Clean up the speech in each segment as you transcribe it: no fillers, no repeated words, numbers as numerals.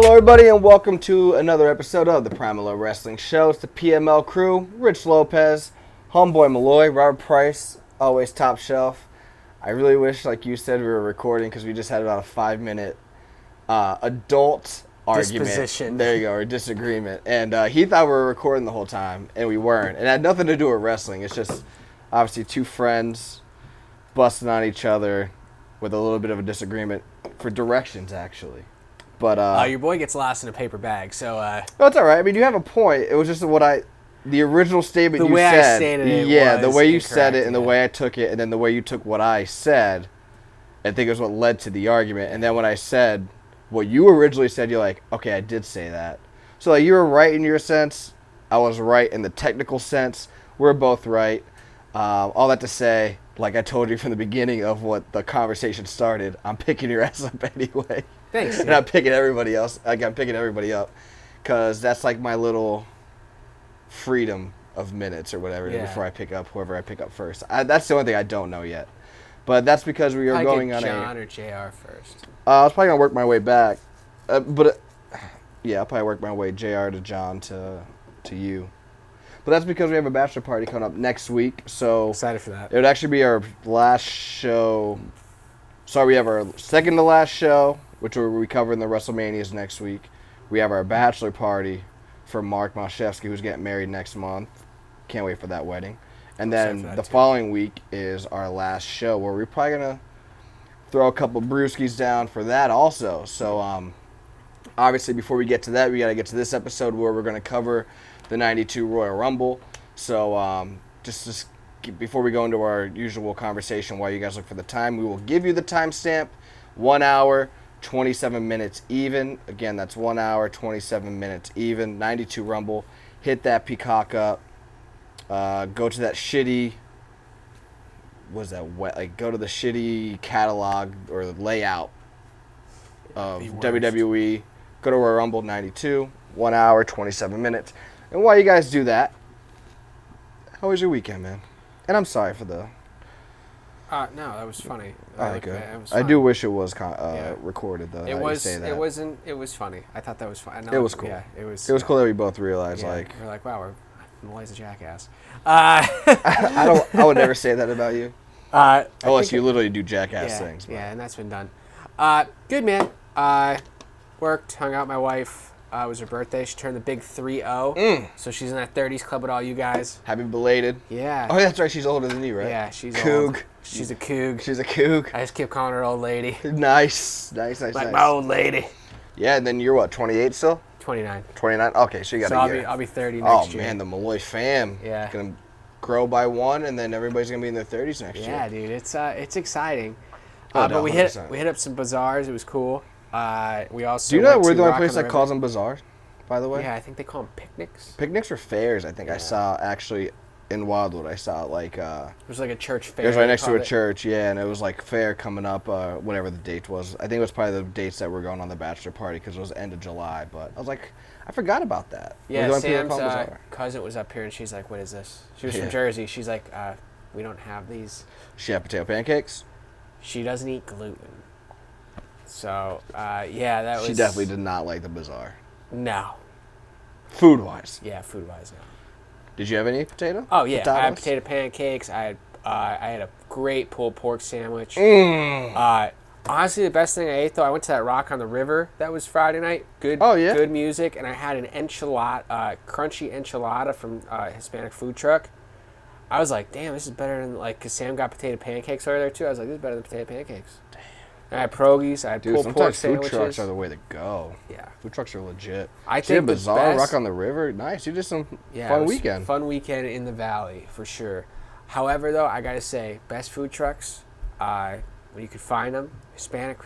Hello, everybody, and welcome to another episode of the PML Wrestling Show. It's the PML Crew, Rich Lopez, Homeboy Malloy, Robert Price, always top shelf. I really wish, like you said, we were recording because we just had about a 5-minute adult argument. Disposition. There you go, or disagreement. And he thought we were recording the whole time, and we weren't. And it had nothing to do with wrestling. It's just, obviously, two friends busting on each other with a little bit of a disagreement for directions, actually. But your boy gets lost in a paper bag, so... No, it's all right. I mean, you have a point. It was just the original statement you said. The way I stated it yeah, the way you incorrect, said it and the way I took it, and then the way you took what I said, I think is what led to the argument. And then when I said what you originally said, you're like, okay, I did say that. So like, you were right in your sense. I was right in the technical sense. We're both right. All that to say, like I told you from the beginning of what the conversation started, I'm picking your ass up anyway. Thanks. And I'm picking everybody else. Like, I'm picking everybody up because that's like my little freedom of minutes or whatever before I pick up whoever I pick up first. That's the only thing I don't know yet. But that's because we are going on John or JR first. I was probably going to work my way back. I'll probably work my way JR to John to you. But that's because we have a bachelor party coming up next week. So Excited for that. It would actually be our last show. Sorry, we have our second to last show, which we cover in the WrestleManias next week. We have our bachelor party for Mark Mashevsky, who's getting married next month. Can't wait for that wedding. And then the following week is our last show, where we're probably going to throw a couple brewskis down for that also. So, obviously, before we get to that, we got to get to this episode where we're going to cover the 92 Royal Rumble. So, just before we go into our usual conversation while you guys look for the time, we will give you the timestamp. 1 hour, 27 minutes even. Again, that's 1 hour, 27 minutes even. 92 Rumble. Hit that Peacock up. Go to that shitty... go to the shitty catalog or layout of WWE. Go to Royal Rumble 92. 1 hour, 27 minutes. And while you guys do that, how was your weekend, man? And I'm sorry for the... No, that was funny. Okay. I do wish it was recorded, though. It was funny. I thought that was fun. It was cool. Yeah, it was cool that we both realized, we're like, wow, Malloy's a jackass. I would never say that about you. Unless you literally do jackass things. But. Yeah, and that's been done. Good, man. Worked, hung out with my wife. It was her birthday. She turned the big 3-0. So she's in that 30s club with all you guys. Happy belated. Yeah. Oh, that's right. She's older than you, right? Yeah, she's Coog. old. She's a coog. She's a coog. I just keep calling her old lady. Nice. Like my old lady. Yeah, and then you're what, 28 still? 29. 29? Okay, so you got a year. I'll be 30 next year. Oh, man, the Malloy fam. Yeah. Going to grow by one, and then everybody's going to be in their 30s next year. Yeah, dude. It's exciting. Oh, but we hit up some bazaars. It was cool. We also Do you know we're the only place that calls them bazaars, by the way? Yeah, I think they call them picnics. Picnics or fairs, I think. Yeah. I saw, actually, in Wildwood, I saw, like... it was like a church fair. It was right next to a church, yeah, and it was, like, fair coming up, whatever the date was. I think it was probably the dates that were going on the bachelor party, because it was end of July, but I was like, I forgot about that. Yeah, Sam's cousin was up here, and she's like, what is this? She was from Jersey. She's like, we don't have these. She had potato pancakes? She doesn't eat gluten. So, that was... She definitely did not like the bazaar. No. Food-wise? Yeah, food-wise, no. Did you have any potato? Oh, yeah. I had potato pancakes. I had a great pulled pork sandwich. Honestly, the best thing I ate, though, I went to that Rock on the River. That was Friday night. Good music. And I had an crunchy enchilada from a Hispanic food truck. I was like, damn, this is better than, like, because Sam got potato pancakes over there, too. I was like, this is better than potato pancakes. Damn. And I had pierogies. I had pulled pork sandwiches. Food trucks are the way to go. Yeah. Food trucks are legit. I think the bazaar, Rock on the River. Nice. You did some fun weekend. Fun weekend in the valley, for sure. However, though, I got to say, best food trucks, when you could find them, Hispanic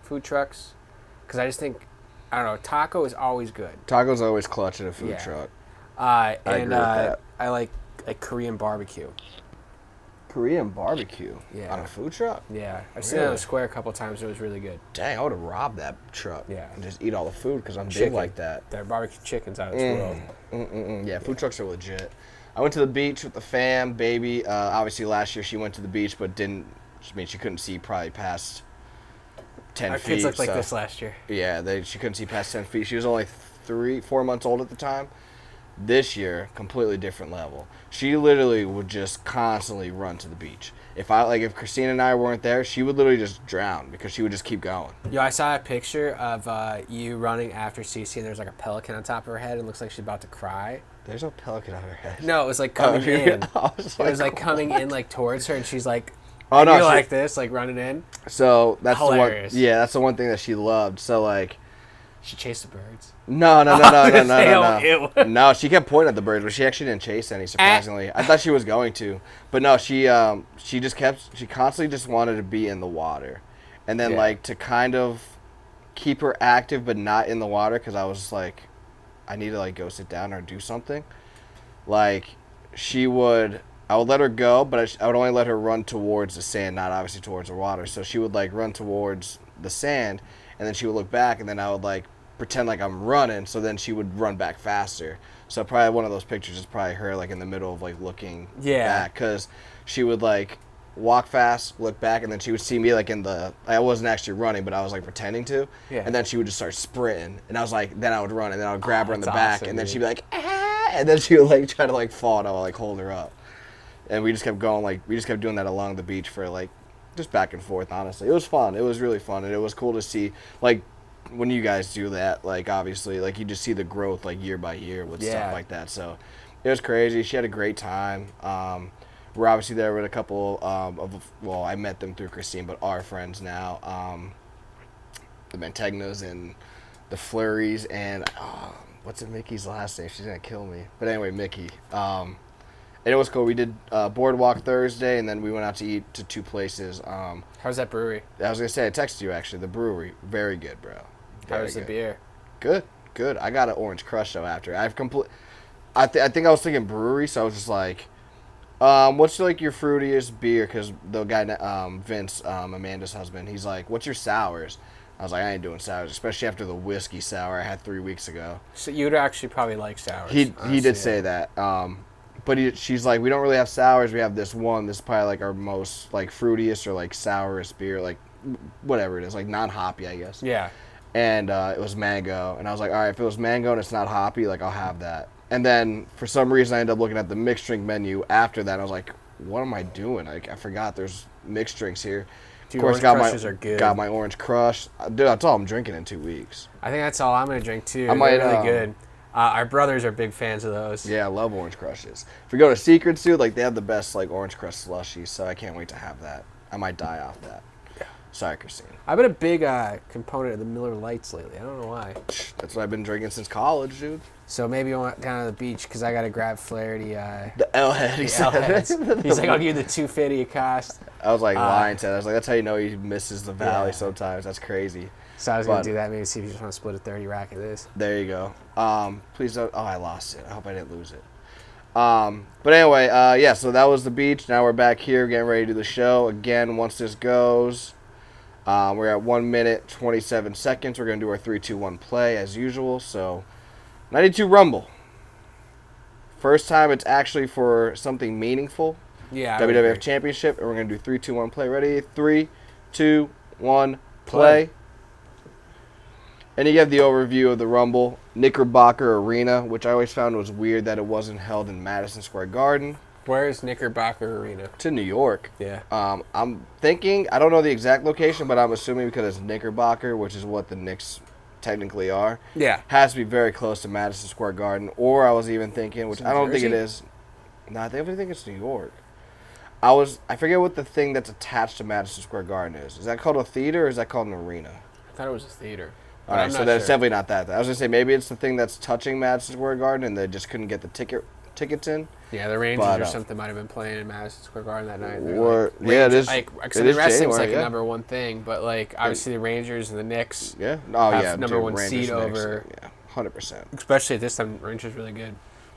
food trucks. Because I just think, I don't know, taco is always good. Taco's always clutch at a food truck. I agree with that. I like Korean barbecue. Korean barbecue on a food truck? Yeah. I've seen it on the square a couple times. It was really good. Dang, I would have robbed that truck and just eat all the food because I'm big like that. Their barbecue chicken's out of this world. Yeah, food trucks are legit. I went to the beach with the fam, baby. Obviously, last year she went to the beach but didn't, which means she couldn't see probably past 10 Our feet. kids looked like this last year. Yeah, she couldn't see past 10 feet. She was only 4 months old at the time. This year, completely different level. She literally would just constantly run to the beach. If Christina and I weren't there, she would literally just drown because she would just keep going. Yo, I saw a picture of you running after Cece, and there's like a pelican on top of her head, and it looks like she's about to cry. There's no pelican on her head. No, it was like coming in. It was like coming in like towards her, and she's like, oh no, like this, like running in. So that's hilarious. the one. Yeah, that's the one thing that she loved. So like, she chased the birds. No. No, she kept pointing at the birds, but she actually didn't chase any, surprisingly. I thought she was going to. But no, she constantly just wanted to be in the water. And then, like, to kind of keep her active but not in the water, because I was like, I need to, like, go sit down or do something. Like, I would let her go, but I would only let her run towards the sand, not obviously towards the water. So she would, like, run towards the sand, and then she would look back, and then I would, like, pretend like I'm running, so then she would run back faster. So probably one of those pictures is probably her, like, in the middle of, like, looking back, because she would, like, walk fast, look back, and then she would see me, like, I wasn't actually running, but I was, like, pretending to, and then she would just start sprinting, and I was like, then I would run, and then I would grab her in the back, awesome, and then she'd be like, ah, and then she would, like, try to, like, fall, and I would, like, hold her up. And we just kept going, like, we just kept doing that along the beach for, like, just back and forth, honestly. It was fun. It was really fun, and it was cool to see, like, when you guys do that, like, obviously, like, you just see the growth, like, year by year with stuff like that. So it was crazy. She had a great time. We're obviously there with a couple I met them through Christine, but our friends now, the Mantegnas and the Flurries, and what's Mickey's last name? She's gonna kill me. But anyway, Mickey. And it was cool. We did Boardwalk Thursday, and then we went out to eat to 2 places. How's that brewery? I was gonna say, I texted you actually. The brewery, very good, bro. How was the beer? Good. I got an Orange Crush though after. I think I was thinking brewery, so I was just like, what's like your fruitiest beer? Because the guy, Vince, Amanda's husband, he's like, what's your sours? I was like, I ain't doing sours, especially after the whiskey sour I had 3 weeks ago. So you'd actually probably like sours. He did say that. But she's like, we don't really have sours. We have this one. This is probably like our most like fruitiest or like sourest beer, like whatever it is, like non-hoppy, I guess. Yeah. And it was mango, and I was like, all right, if it was mango and it's not hoppy, like I'll have that. And then for some reason I ended up looking at the mixed drink menu after that. And I was like, what am I doing? Like I forgot there's mixed drinks here. Dude, of course, Orange Crushes are good. Got my Orange Crush. Dude, that's all I'm drinking in 2 weeks. I think that's all I'm gonna drink too. I might, They're really good. Our brothers are big fans of those. Yeah, I love Orange Crushes. If we go to Secrets, dude, like they have the best like Orange Crush slushies, so I can't wait to have that. I might die off that. Yeah. Sorry, Christine. I've been a big component of the Miller Lights lately. I don't know why. That's what I've been drinking since college, dude. So maybe I went down to the beach because I got to grab Flaherty. The L-head, he said. He's like, I'll give you the $250 a cost. I was like lying to that. I was like, that's how you know he misses the valley sometimes. That's crazy. So I was going to do that, maybe see if you just want to split a 30 rack of this. There you go. Please don't. Oh, I lost it. I hope I didn't lose it. But anyway, yeah, so that was the beach. Now we're back here getting ready to do the show. Again, once this goes, we're at 1 minute, 27 seconds. We're going to do our 3, 2, 1 play as usual. So, 92 Rumble. First time it's actually for something meaningful. Yeah. WWF Championship. And we're going to do 3, 2, 1 play. Ready? 3, 2, 1 play. And you have the overview of the Rumble, Knickerbocker Arena, which I always found was weird that it wasn't held in Madison Square Garden. Where is Knickerbocker Arena? To New York. Yeah. I'm thinking, I don't know the exact location, but I'm assuming because it's Knickerbocker, which is what the Knicks technically are. Yeah. Has to be very close to Madison Square Garden. Or I was even thinking, which I don't think it is. No, I think it's New York. I forget what the thing that's attached to Madison Square Garden is. Is that called a theater or is that called an arena? I thought it was a theater. All right, so that's definitely not that. I was going to say maybe it's the thing that's touching Madison Square Garden and they just couldn't get the tickets in. Yeah, the Rangers or something might have been playing in Madison Square Garden that night. Or, like, yeah, it is. Like, wrestling's like a number one thing, but like obviously the Rangers and the Knicks have number one seed over. Yeah, 100%. Especially at this time, Rangers really good.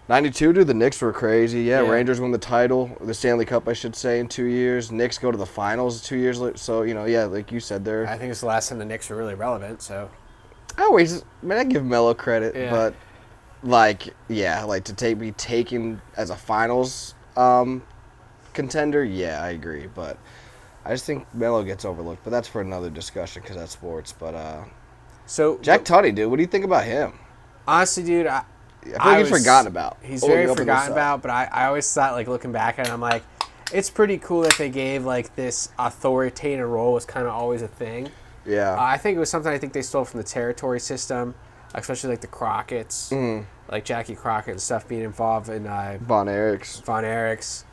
92, dude, the Knicks were crazy. Yeah, Rangers won the title, the Stanley Cup, I should say, in 2 years. Knicks go to the finals 2 years later. So, like you said there. I think it's the last time the Knicks were really relevant, so. I give Melo credit, but, to be taken as a finals contender, yeah, I agree. But I just think Melo gets overlooked, but that's for another discussion because that's sports. But so Jack Tunney, dude, what do you think about him? Honestly, dude, I feel like he's forgotten about. He's very forgotten about, but I always thought, like, looking back at it, I'm like, it's pretty cool that they gave, like, this authoritative role was kind of always a thing. Yeah. I think it was something I think they stole from the territory system, especially, like, the Crockett's, like Jackie Crockett and stuff being involved in Von Erichs.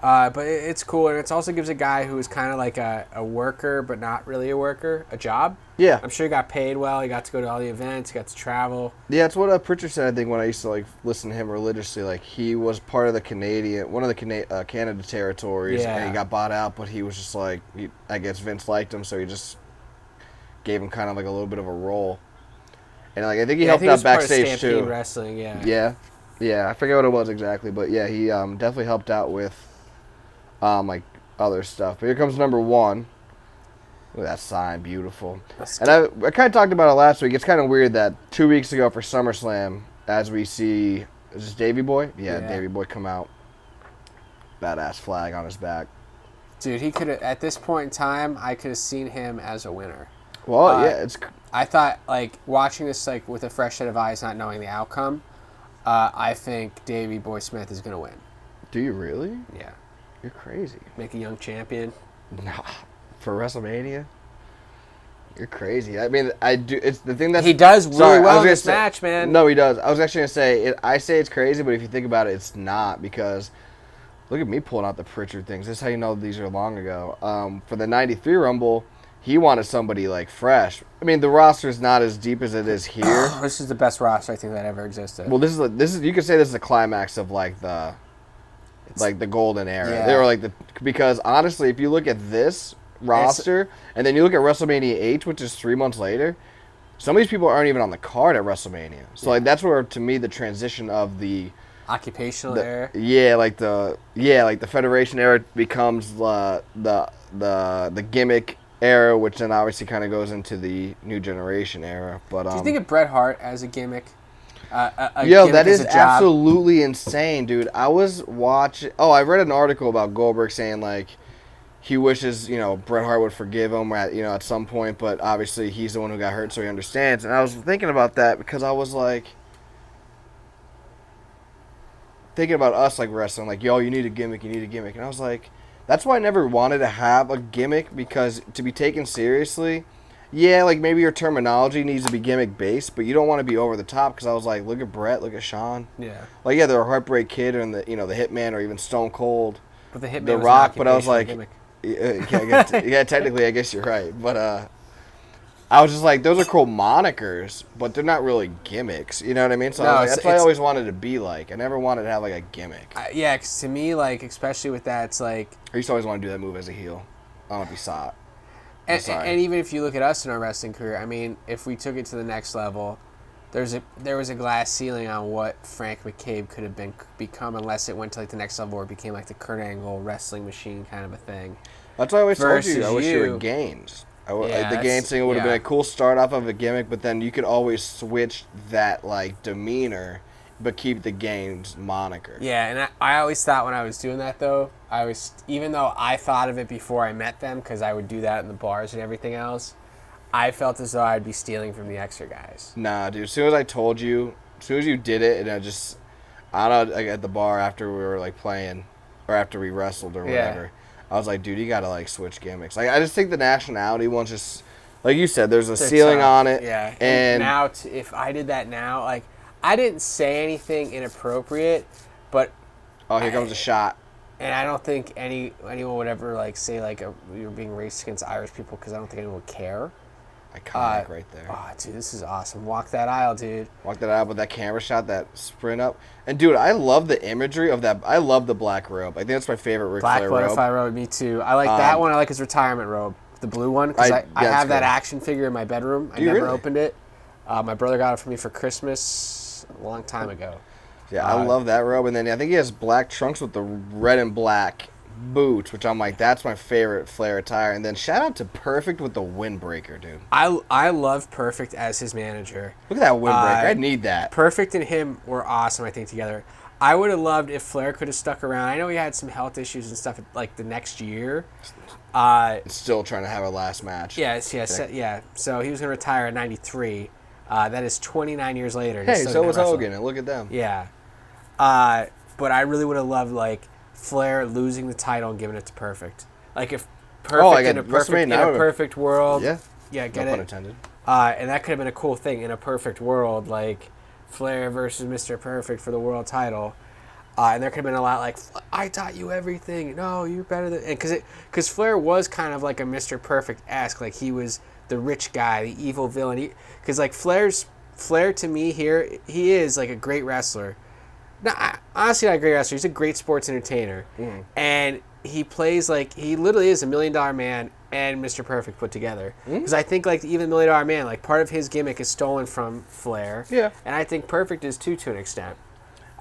But it's cool, and it also gives a guy who is kind of like a worker, but not really a worker, a job. Yeah. I'm sure he got paid well. He got to go to all the events. He got to travel. Yeah, it's what Pritchard said, I think, when I used to, like, listen to him religiously. Like, he was part of one of the Canada territories, and he got bought out, but he was just, like, I guess Vince liked him, so he just gave him kind of, like, a little bit of a role. And, like, I think he helped out backstage, too. Wrestling, Yeah. Yeah, I forget what it was exactly, but, yeah, he definitely helped out with, like, other stuff. But here comes number 1. Look at that sign, beautiful. And I kind of talked about it last week. It's kind of weird that 2 weeks ago for SummerSlam, as we see, is this Davey Boy? Yeah, Davey Boy come out. Badass flag on his back. Dude, he could have, at this point in time, I could have seen him as a winner. Well, yeah, I thought, like, watching this, like, with a fresh set of eyes, not knowing the outcome, I think Davey Boy Smith is going to win. Do you really? Yeah. You're crazy. Make a young champion. Nah. For WrestleMania? You're crazy. I mean, I do. It's the thing that he does really well in this match, man. No, he does. I was actually gonna say I say it's crazy, but if you think about it, it's not, because look at me pulling out the Pritchard things. This is how you know these are long ago. For the '93 Rumble, he wanted somebody like fresh. I mean, the roster is not as deep as it is here. This is the best roster I think that ever existed. Well, this is you could say this is the climax of like the golden era. Yeah. They were like because honestly, if you look at this roster, and then you look at WrestleMania VIII, which is 3 months later, some of these people aren't even on the card at WrestleMania. So like that's where, to me, the transition of the occupational era. Yeah, like the Federation era becomes the gimmick era, which then obviously kind of goes into the new generation era. But do you think of Bret Hart as a gimmick? That is absolutely insane, dude. I was watching. Oh, I read an article about Goldberg saying like, he wishes, Bret Hart would forgive him at some point, but obviously he's the one who got hurt, so he understands. And I was thinking about that because I was like, thinking about us like wrestling, like, yo, you need a gimmick. And I was like, that's why I never wanted to have a gimmick, because to be taken seriously, yeah, like maybe your terminology needs to be gimmick based, but you don't want to be over the top. Because I was like, look at Bret, look at Shawn. Yeah. Like, yeah, they're a Heartbreak Kid and the Hitman or even Stone Cold. But the Hitman The was Rock, but I was like, gimmick. Yeah, technically, I guess you're right. But I was just like, those are cool monikers, but they're not really gimmicks. You know what I mean? So that's what I always wanted to be like. I never wanted to have like a gimmick. Yeah, because to me, like, especially with that, it's like, I used to always want to do that move as a heel. I don't know if you saw it. And even if you look at us in our wrestling career, I mean, if we took it to the next level, there was a glass ceiling on what Frank McCabe could have become, unless it went to like the next level where it became like the Kurt Angle wrestling machine kind of a thing. That's why I always told you. I wish you were Gaines. The Gaines thing would have been a cool start off of a gimmick, but then you could always switch that like demeanor, but keep the Gaines moniker. Yeah, and I always thought when I was doing that though, even though I thought of it before I met them, because I would do that in the bars and everything else, I felt as though I'd be stealing from the extra guys. Nah, dude. As soon as I told you, as soon as you did it, and I don't know, like at the bar after we were like playing, or after we wrestled or whatever, I was like, dude, you gotta like switch gimmicks. Like, I just think the nationality one's just, like you said, there's a ceiling on it. Yeah. And now, if I did that now, like, I didn't say anything inappropriate, but oh, here comes a shot. And I don't think anyone would ever like say like you're being racist against Irish people, because I don't think anyone would care. Iconic right there. Oh, dude, this is awesome. Walk that aisle, dude. Walk that aisle with that camera shot, that sprint up. And, dude, I love the imagery of that. I love the black robe. I think that's my favorite Ric Flair robe. Black butterfly robe, me too. I like that one. I like his retirement robe, the blue one, because I have that action figure in my bedroom. I never opened it. My brother got it for me for Christmas a long time ago. Yeah, I love that robe. And then I think he has black trunks with the red and black boots, which I'm like, that's my favorite Flair attire. And then shout out to Perfect with the windbreaker, dude. I love Perfect as his manager. Look at that windbreaker. I need that. Perfect and him were awesome, I think, together. I would have loved if Flair could have stuck around. I know he had some health issues and stuff like the next year. Still trying to have a last match. Yes. Yeah. So he was going to retire in 93. That is 29 years later. Hey, so was Hogan, and look at them. Yeah. But I really would have loved, like, Flair losing the title and giving it to Perfect. Like, if Perfect in a perfect world. Yeah. Yeah, get no it? pun intended. And that could have been a cool thing in a perfect world, like Flair versus Mr. Perfect for the world title. And there could have been a lot like, I taught you everything. No, you're better than... Because Flair was kind of like a Mr. Perfect-esque. Like, he was the rich guy, the evil villain. Because, like, Flair, to me, here, he is, like, a great wrestler. Honestly, not a great wrestler. He's a great sports entertainer. Mm. And he plays, like, he literally is $1 million man and Mr. Perfect put together. Because I think, like, even $1 Million Man, like, part of his gimmick is stolen from Flair. Yeah. And I think Perfect is, too, to an extent.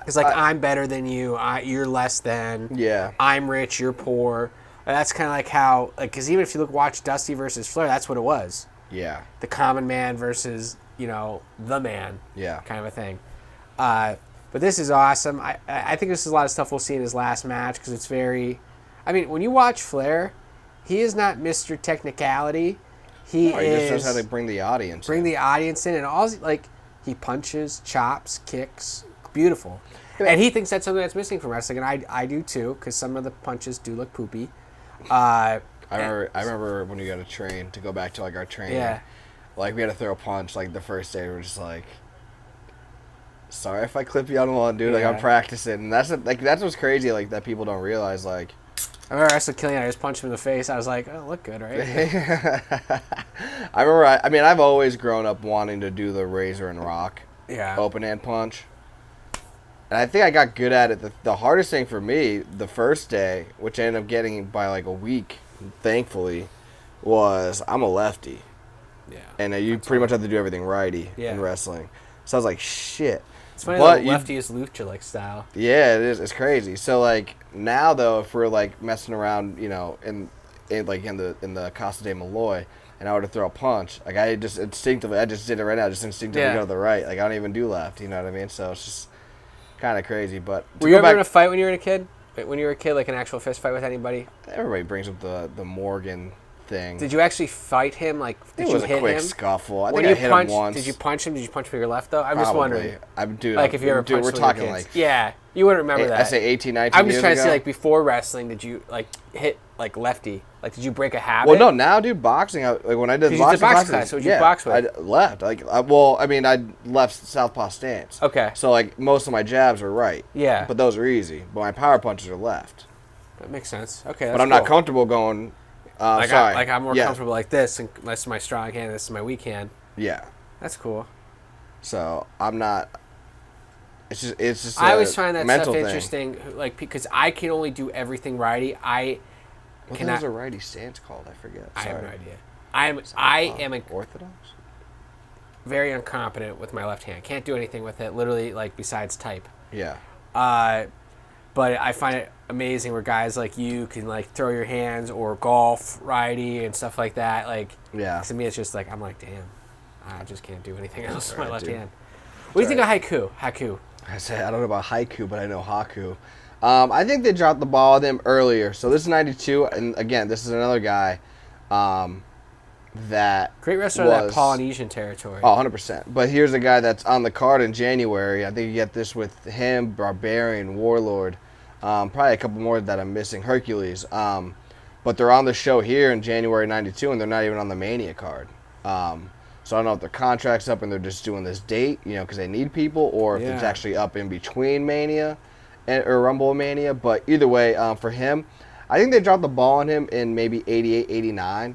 It's like, I'm better than you, you're less than. Yeah. I'm rich, you're poor. And that's kind of like how, like, because even if you watch Dusty versus Flair, that's what it was. Yeah. The common man versus, the man. Yeah. Kind of a thing. But this is awesome. I think this is a lot of stuff we'll see in his last match because it's very... I mean, when you watch Flair, he is not Mr. Technicality. He just knows how to bring the audience in. And all, like, he punches, chops, kicks. Beautiful. And he thinks that's something that's missing from wrestling, and I do too, because some of the punches do look poopy. I remember when we got to train, to go back to, like, our training. Yeah. Like, we had to throw a punch, like, the first day. We're just like, sorry if I clip you on the lawn, dude. Like, I'm practicing. And that's what's crazy, like, that people don't realize, like... I remember wrestling Killian, I just punched him in the face. I was like, oh, look good, right? I remember, I've always grown up wanting to do the Razor and Rock open hand punch. And I think I got good at it. The hardest thing for me, the first day, which I ended up getting by like a week, thankfully, was I'm a lefty. Yeah. And you pretty much have to do everything righty in wrestling. So I was like, shit. It's funny that lefty is lucha-like style. Yeah, it is. It's crazy. So, like, now, though, if we're, like, messing around, in the Casa de Malloy, and I were to throw a punch, like, I just instinctively, I just did it right now, just instinctively go to the right. Like, I don't even do left, you know what I mean? So it's just kind of crazy. But were you ever in a fight when you were a kid? When you were a kid, like an actual fist fight with anybody? Everybody brings up the Morgan thing. Did you actually fight him? Like, did you hit him? It was a quick scuffle. I think I hit him once. Did you punch him? Did you punch with your left, though? I'm Probably. Just wondering. Like, if you ever punched we're talking kids. like... Yeah, you wouldn't remember that. I say 18, 19 years ago. I'm just trying to see, like, before wrestling, did you, like, hit, like, lefty? Like, did you break a habit? Well, no, now, dude, boxing, like, when I did boxing class, so would you box with? I left. I left southpaw stance. Okay. So, like, most of my jabs were right. Yeah. But those are easy. But my power punches are left. That makes sense. Okay, that's But I'm not comfortable going... I'm more comfortable like this, and this is my strong hand, this is my weak hand. Yeah. That's cool. So, I'm not... It's just I always find that stuff thing. interesting, like, because I can only do everything righty. What is a righty stance called? I forget. Sorry. I have no idea. I am orthodox? Very incompetent with my left hand. Can't do anything with it, literally, like, besides type. Yeah. But I find it amazing where guys like you can, like, throw your hands or golf righty and stuff like that. Like, to me, it's just like, I'm like, damn, I just can't do anything else with my left hand. What do you think of haiku? I don't know about haiku, but I know haku. I think they dropped the ball on him earlier. So this is 92, and again, this is another guy that great wrestler in that Polynesian territory. Oh, 100%. But here's a guy that's on the card in January. I think you get this with him, Barbarian, Warlord, probably a couple more that I'm missing, Hercules. But they're on the show here in January 92, and they're not even on the Mania card. So I don't know if their contract's up and they're just doing this date, because they need people, or if it's actually up in between Mania or Rumble Mania. But either way, for him, I think they dropped the ball on him in maybe 88, 89.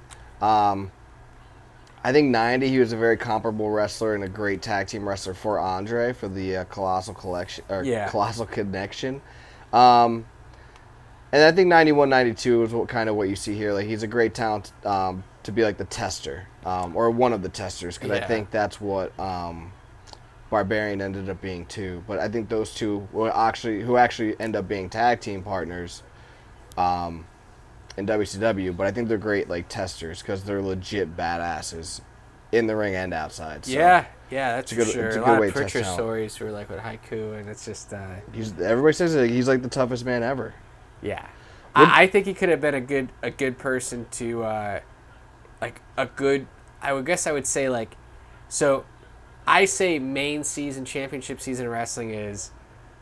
I think 90, he was a very comparable wrestler and a great tag team wrestler for Andre for the Colossal Connection. And I think 91, 92 is what you see here. Like, he's a great talent to be like the tester, or one of the testers, because I think that's what Barbarian ended up being too. But I think those two who actually end up being tag team partners in WCW. But I think they're great, like, testers, because they're legit badasses in the ring and outside. So. Yeah, that's for sure. It's a lot good way of to Pritchard test stories were like with haiku, and it's just. Everybody says that he's like the toughest man ever. Yeah, I think he could have been a good person to, like a good. I would say like, so, I say main season, championship season of wrestling is,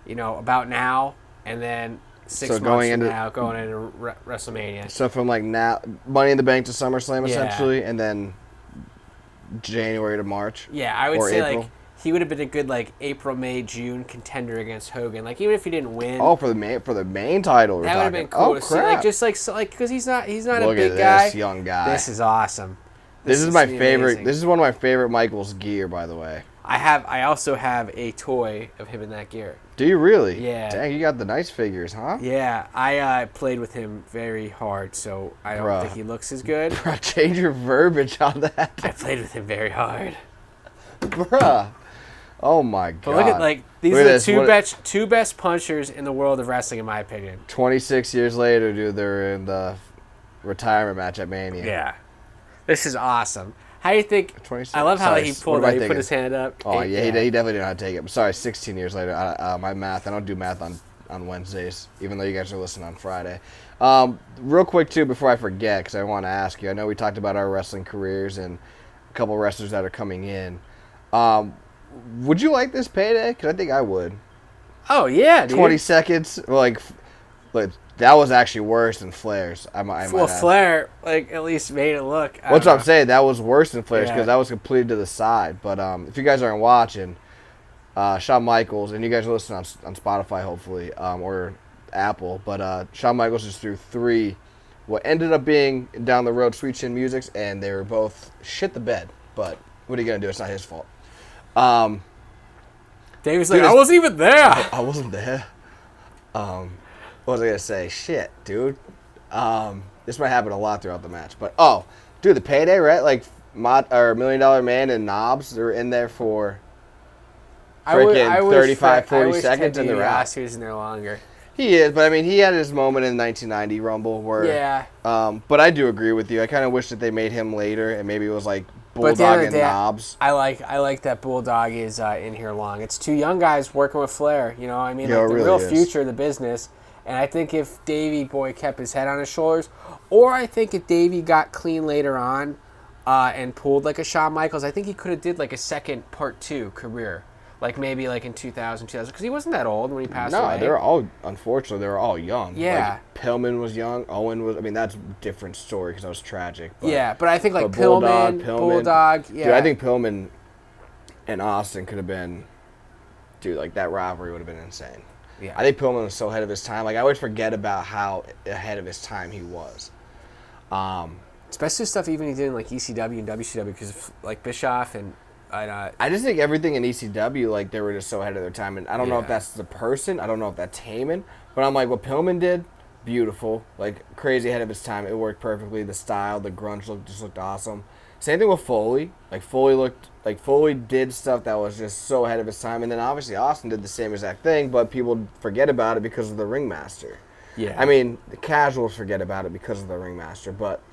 about now, and then 6 months from now going into WrestleMania. So from like now, Money in the Bank to SummerSlam essentially, and then January to March. Yeah, I would say April. like he would have been a good like April, May, June contender against Hogan. Like even if he didn't win. Oh, for the main title. That would have been cool to see. Like just like because he's not a big guy. This young guy. This is awesome. This is my favorite. Amazing. This is one of my favorite Michaels gear, by the way. I also have a toy of him in that gear. Do you really? Yeah. Dang, you got the nice figures, huh? Yeah, I played with him very hard, so I don't think he looks as good. Bruh, change your verbiage on that. I played with him very hard. Bruh. Oh my god. But look at these are the two best punchers in the world of wrestling, in my opinion. 26 years later, dude, they're in the retirement match at Mania. Yeah. This is awesome. How do you think? 26? I love how he pulled out. He put his hand up. Oh, yeah, he definitely didn't know how to take it. I'm sorry, 16 years later. My math, I don't do math on Wednesdays, even though you guys are listening on Friday. Real quick, too, before I forget, because I want to ask you. I know we talked about our wrestling careers and a couple wrestlers that are coming in. Would you like this payday? Because I think I would. Oh, yeah, dude. 20 seconds? Like that was actually worse than Flair's. Flair, at least made it look. What's what I'm saying? That was worse than Flair's because that was completely to the side. But if you guys aren't watching, Shawn Michaels, and you guys are listening on Spotify, hopefully, or Apple, but Shawn Michaels just threw 3 what ended up being down the road Sweet Chin Musics, and they were both shit the bed. But what are you going to do? It's not his fault. Dave was like, I wasn't even there. I wasn't there. What was I going to say? Shit, dude. This might happen a lot throughout the match. But, dude, the payday, right? Like, $1 Million Man and Knobs, they're in there for freaking 35, 40 seconds, and they're out. He was in there longer. He is, but, I mean, he had his moment in the 1990 Rumble where... Yeah. But I do agree with you. I kind of wish that they made him later, and maybe it was, like, Bulldog and Knobs. I like that Bulldog is in here long. It's 2 young guys working with Flair. You know, I mean, the real future of the business. And I think if Davey Boy kept his head on his shoulders, or I think if Davey got clean later on and pulled like a Shawn Michaels, I think he could have did like a second part 2 career. Like maybe like in 2000, because he wasn't that old when he passed away. No, they were all, unfortunately, they were all young. Yeah. Like, Pillman was young. Owen was, I mean, that's a different story because that was tragic. But, but I think like Pillman, Bulldog. Yeah. Dude, I think Pillman and Austin could have been, dude, like that rivalry would have been insane. Yeah. I think Pillman was so ahead of his time. Like, I would forget about how ahead of his time he was. Especially stuff even he did in like ECW and WCW because of like Bischoff and... I just think everything in ECW, like, they were just so ahead of their time. And I don't know if that's the person. I don't know if that's Heyman. But I'm like, what Pillman did, beautiful. Like, crazy ahead of his time. It worked perfectly. The style, the grunge looked awesome. Same thing with Foley. Like, Foley did stuff that was just so ahead of his time. And then, obviously, Austin did the same exact thing. But people forget about it because of the Ringmaster. Yeah. I mean, the casuals forget about it because of the Ringmaster. But...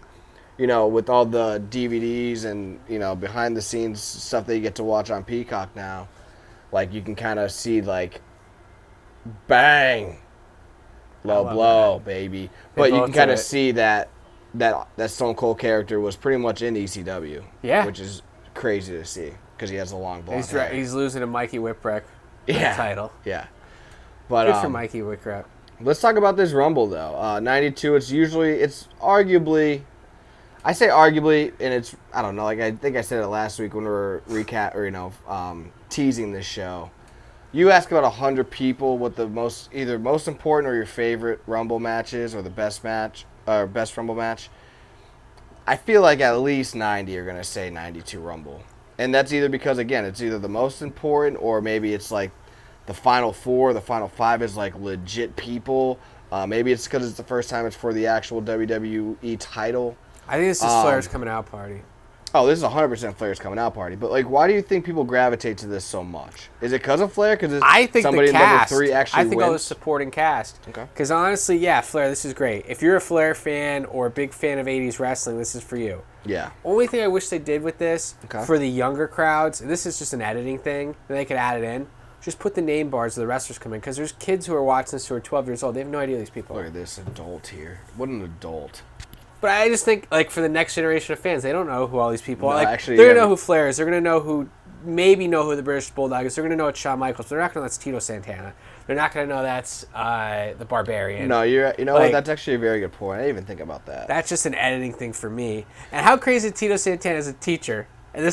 you know, with all the DVDs and, you know, behind-the-scenes stuff that you get to watch on Peacock now, like, you can kind of see, like, bang, low blow, baby. But you can kind of see that Stone Cold character was pretty much in ECW. Yeah. Which is crazy to see because he has a long blonde hair. He's losing to Mikey Whipwreck for the title. Yeah. But, good for Mikey Whipwreck. Let's talk about this Rumble, though. 92, it's arguably... I say arguably, and it's, I don't know, like I think I said it last week when we were teasing this show. You ask about 100 people what the either most important or your favorite Rumble match is, or the best match, or best Rumble match. I feel like at least 90 are going to say 92 Rumble. And that's either because, again, it's either the most important, or maybe it's like the Final 4, the Final 5 is like legit people. Maybe it's because it's the first time it's for the actual WWE title. I think this is Flair's coming out party. Oh, this is 100% Flair's coming out party. But, like, why do you think people gravitate to this so much? Is it because of Flair? Because I think somebody the cast. in number 3 actually I think wins? all the supporting cast. Okay. Because honestly, yeah, Flair, this is great. If you're a Flair fan or a big fan of 80s wrestling, this is for you. Yeah. Only thing I wish they did with this, for the younger crowds, this is just an editing thing, and they could add it in, just put the name bars of the wrestlers come in. Because there's kids who are watching this who are 12 years old. They have no idea who these people are. Look at this adult here. What an adult. But I just think, like, for the next generation of fans, they don't know who all these people are. No, Like, actually, they're going to know who Flair is. They're going to know who the British Bulldog is. They're going to know it's Shawn Michaels. They're not going to know that's Tito Santana. They're not going to know that's the Barbarian. No, you know like, what? That's actually a very good point. I didn't even think about that. That's just an editing thing for me. And how crazy is Tito Santana is a teacher. And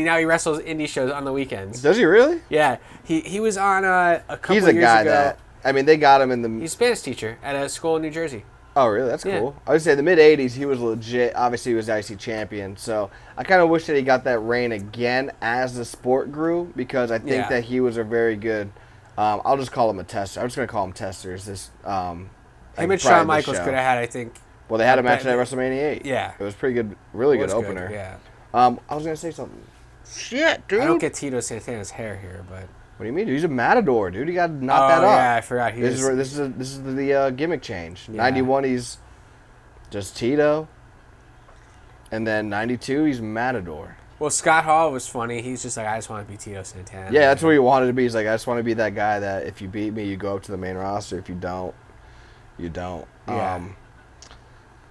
now he wrestles indie shows on the weekends. Does he really? Yeah. He was on a couple years ago. He's a guy that, I mean, they got him in the... He's a Spanish teacher at a school in New Jersey. Oh, really? That's cool. I would say the mid-'80s, he was legit. Obviously, he was IC champion. So I kind of wish that he got that reign again as the sport grew, because I think that he was a very good... I'll just call him a tester. I'm just going to call him testers. Him and Shawn Michaels could have had, I think... Well, they had a match at WrestleMania VIII. Yeah. It was pretty good. Really good opener. Good, yeah. I was going to say something. Shit, dude. I don't get Tito Santana's hair here, but... What do you mean, dude? He's a matador, dude. You got to knock that up. Yeah, I forgot. This is the gimmick change. Yeah. 91, he's just Tito. And then 92, he's Matador. Well, Scott Hall was funny. He's just like, I just want to be Tito Santana. Yeah, that's what he wanted to be. He's like, I just want to be that guy that if you beat me, you go up to the main roster. If you don't, you don't. Yeah.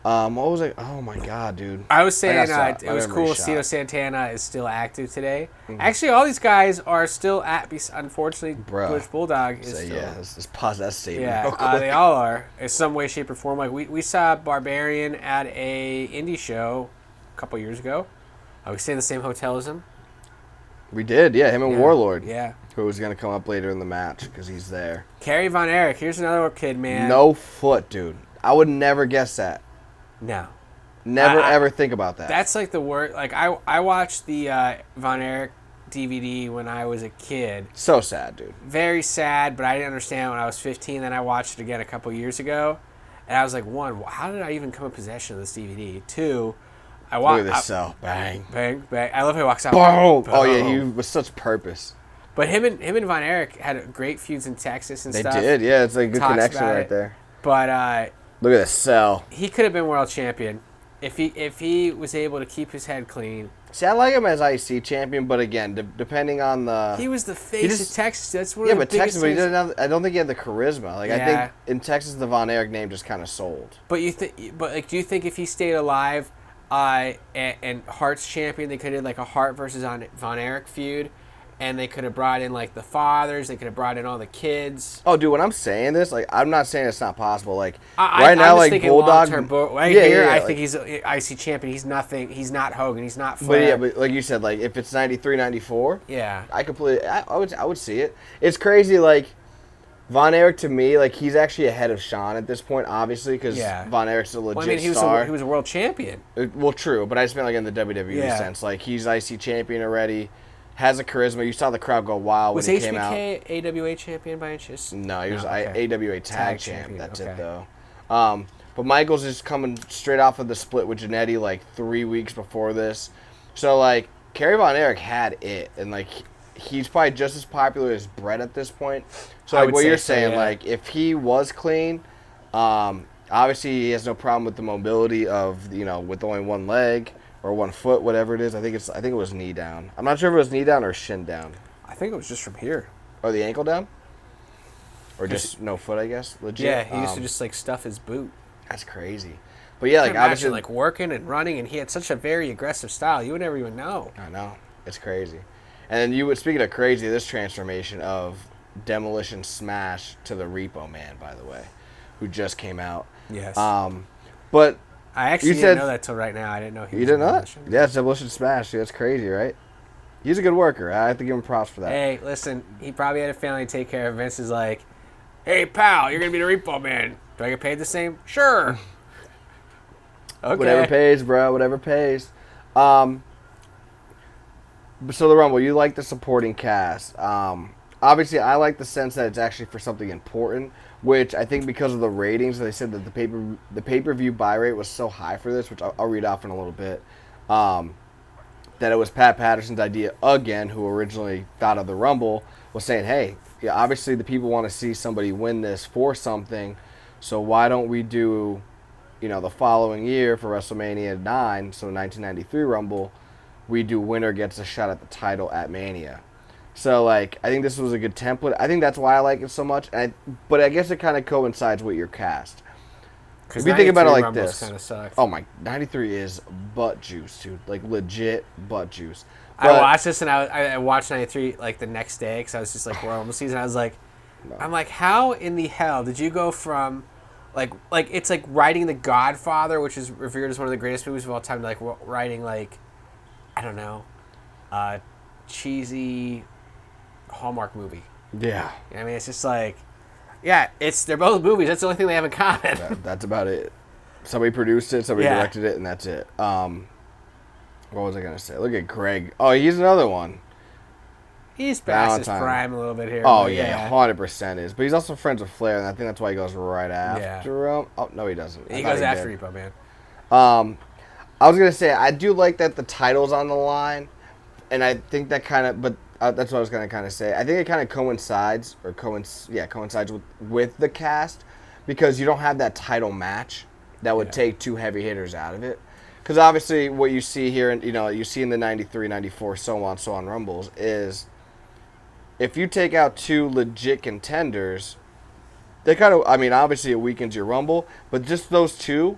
What was it? Oh, my God, dude. I was saying it was cool Tito Santana is still active today. Mm-hmm. Actually, all these guys are still unfortunately, British Bulldog is still... Yeah, let's pause that statement. Yeah, they all are in some way, shape, or form. Like, we saw Barbarian at a indie show a couple years ago. We stayed in the same hotel as him. We did, yeah. Him and Warlord. Yeah. Who was going to come up later in the match because he's there. Kerry Von Erich. Here's another kid, man. No foot, dude. I would never guess that. No. Never ever think about that. That's like the word. Like, I watched the Von Erich DVD when I was a kid. So sad, dude. Very sad, but I didn't understand when I was 15. Then I watched it again a couple years ago. And I was like, one, how did I even come in possession of this DVD? Two, look at this cell. Bang. Bang, bang. I love how he walks out. Boom. Oh, yeah, he was such purpose. But him and Von Erich had great feuds in Texas and stuff. They did, yeah. It's like a good connection right there. But look at this cell. He could have been world champion if he was able to keep his head clean. See, I like him as IC champion, but again, depending on the... He was the face of Texas. That's one of the biggest Texas, but he doesn't have, I don't think he had the charisma. Like, I think in Texas, the Von Erich name just kind of sold. But do you think if he stayed alive and Hart's champion, they could have like a Hart versus Von Erich feud? And they could have brought in, like, the fathers. They could have brought in all the kids. Oh, dude, when I'm saying this, like, I'm not saying it's not possible. Like, right now, like, Bulldog... I think he's IC champion. He's nothing. He's not Hogan. He's not Flair. But like you said, like, if it's 93, 94... Yeah. I would see it. It's crazy, like, Von Erich, to me, like, he's actually ahead of Shawn at this point, obviously, because Von Erich's a legit star. He was a world champion. Well, true, but I just meant, like, in the WWE sense. Like, he's IC champion already. Has a charisma. You saw the crowd go wild when he came out. Was HBK AWA champion by any chance? No, he was AWA tag champ. That's it, though. But Michaels is coming straight off of the split with Jannetty like 3 weeks before this. So, like, Kerry Von Erich had it. And, like, he's probably just as popular as Brett at this point. So, like, what you're saying, like, if he was clean, obviously he has no problem with the mobility of, with only one leg. Or 1 foot, whatever it is. I think it was knee down. I'm not sure if it was knee down or shin down. I think it was just from here. Or the ankle down? Or just no foot, I guess. Legit. Yeah, he used to just like stuff his boot. That's crazy. But yeah, like obviously, like working and running, and he had such a very aggressive style. You would never even know. I know. It's crazy. And then speaking of crazy, this transformation of Demolition Smash to the Repo Man, by the way, who just came out. Yes. But I actually didn't know that till right now. I didn't know he was didn't know that? Yeah, it's Demolition Smash. That's crazy, right? He's a good worker. I have to give him props for that. Hey, listen, he probably had a family to take care of. Vince is like, hey, pal, you're going to be the Repo Man. Do I get paid the same? Sure. Okay. Whatever pays, bro. Whatever pays. So, the Rumble, you like the supporting cast. Obviously, I like the sense that it's actually for something important, which I think because of the ratings, they said that the pay-per-view buy rate was so high for this, which I'll read off in a little bit. that it was Pat Patterson's idea again, who originally thought of the Rumble, was saying, hey, yeah, obviously the people want to see somebody win this for something, so why don't we do, the following year for WrestleMania 9, so 1993 Rumble, we do winner gets a shot at the title at Mania. So, like, I think this was a good template. I think that's why I like it so much. But I guess it kind of coincides with your cast. If you think about it like Rumbles this, sucked. oh my, 93 is butt juice, dude. Like, legit butt juice. But I watched this and I watched 93 like the next day because I was just like, we're almost season. I was like, I'm like, how in the hell did you go from, like it's like writing The Godfather, which is revered as one of the greatest movies of all time, to like writing like, I don't know, cheesy Hallmark movie. Yeah. I mean, it's just like, yeah, they're both movies. That's the only thing they have in common. That's about it. Somebody produced it, somebody directed it, and that's it. What was I going to say? Look at Greg. Oh, he's another one. He's past his prime a little bit here. Oh, yeah, 100% is. But he's also friends with Flair, and I think that's why he goes right after him. Oh, no, he doesn't. He goes after Repo Man. I was going to say, I do like that the title's on the line, and I think that kind of, but that's what I was going to kind of say. I think it kind of coincides with the cast, because you don't have that title match that would take two heavy hitters out of it. Because obviously what you see here, and you see in the 93, 94, so on Rumbles, is if you take out two legit contenders, they kind of, I mean, obviously it weakens your Rumble, but just those two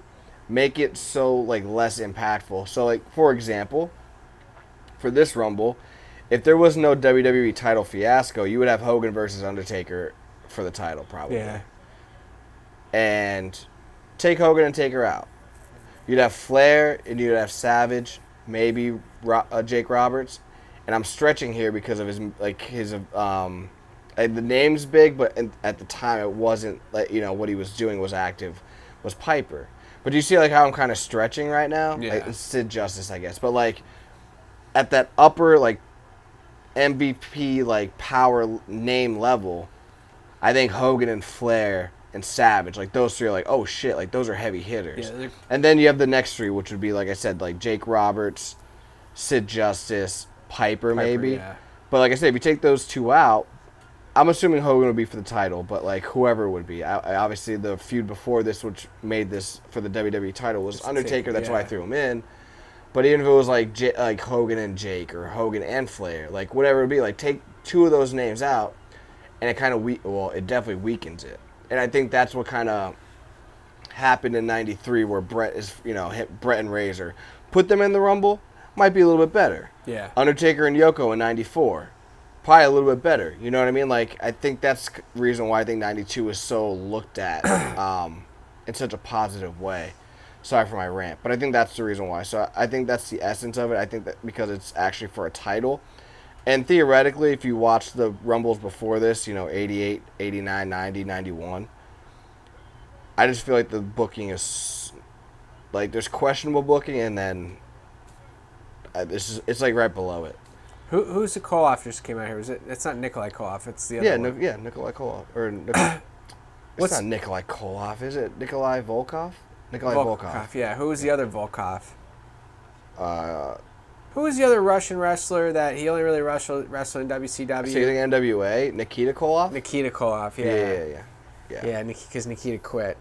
make it so, like, less impactful. So, like, for example, for this Rumble, if there was no WWE title fiasco, you would have Hogan versus Undertaker for the title, probably. Yeah. And take Hogan and Taker out. You'd have Flair, and you'd have Savage, maybe Jake Roberts, and I'm stretching here because of the name's big, but at the time it wasn't, like, what he was doing was active, was Piper. But do you see, like, how I'm kind of stretching right now? Yeah. Like, Sid Justice, I guess. But, like, at that upper, like, MVP, like, power name level, I think Hogan and Flair and Savage, like, those three are like, oh shit, like, those are heavy hitters. Yeah, and then you have the next three, which would be, like I said, like Jake Roberts, Sid Justice, Piper maybe. Yeah. But like I said, if you take those two out, I'm assuming Hogan would be for the title, but like whoever would be. Obviously, the feud before this, which made this for the WWE title, was Undertaker. That's why I threw him in. But even if it was like Hogan and Jake or Hogan and Flair, like whatever it would be, like take two of those names out, and it kind of it definitely weakens it. And I think that's what kind of happened in 93 where Brett hit Brett and Razor. Put them in the Rumble, might be a little bit better. Yeah. Undertaker and Yoko in 94, probably a little bit better. You know what I mean? Like, I think that's the reason why I think 92 is so looked at in such a positive way. Sorry for my rant, but I think that's the reason why. So I think that's the essence of it. I think that because it's actually for a title. And theoretically, if you watch the Rumbles before this, 88, 89, 90, 91, I just feel like the booking is, like, there's questionable booking, and then it's like right below it. Who's the Koloff just came out here? It's not Nikolai Koloff, it's the other one. Yeah, Nikolai Koloff. It's not Nikolai Koloff, is it? Nikolai Volkov? Nikolai Volkov. Yeah, who was the other Volkov? Who was the other Russian wrestler that he only really wrestled in WCW? So you think NWA? Nikita Koloff? Nikita Koloff, yeah. Yeah, because Nikita quit.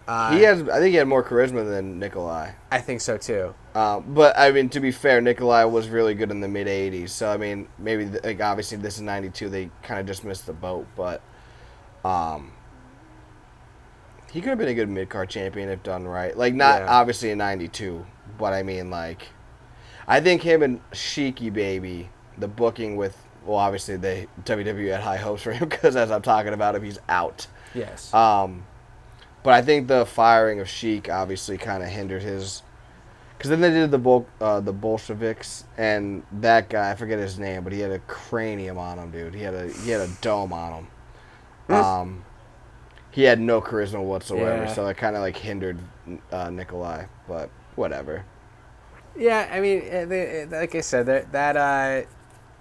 I think he had more charisma than Nikolai. I think so too. But I mean, to be fair, Nikolai was really good in the mid '80s. So I mean, maybe like obviously this is '92. They kind of just missed the boat, but he could have been a good mid card champion if done right. Like not obviously in '92, but I mean like, I think him and Sheiky Baby, the booking with obviously the WWE had high hopes for him because as I'm talking about him, he's out. Yes. But I think the firing of Sheik obviously kind of hindered his, because then they did the Bolsheviks, and that guy, I forget his name, but he had a cranium on him, dude. He had a dome on him. He had no charisma whatsoever, so it kind of like hindered Nikolai. But whatever. Yeah, I mean, like I said, that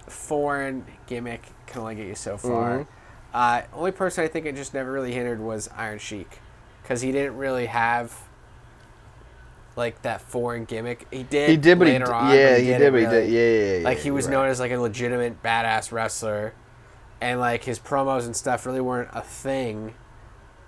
foreign gimmick can only get you so far. Only person I think it just never really hindered was Iron Sheik. Because he didn't really have like that foreign gimmick. He did. He did, but later on. yeah, But he did, but he really. did. Yeah. Like he was known as like a legitimate badass wrestler, and like his promos and stuff really weren't a thing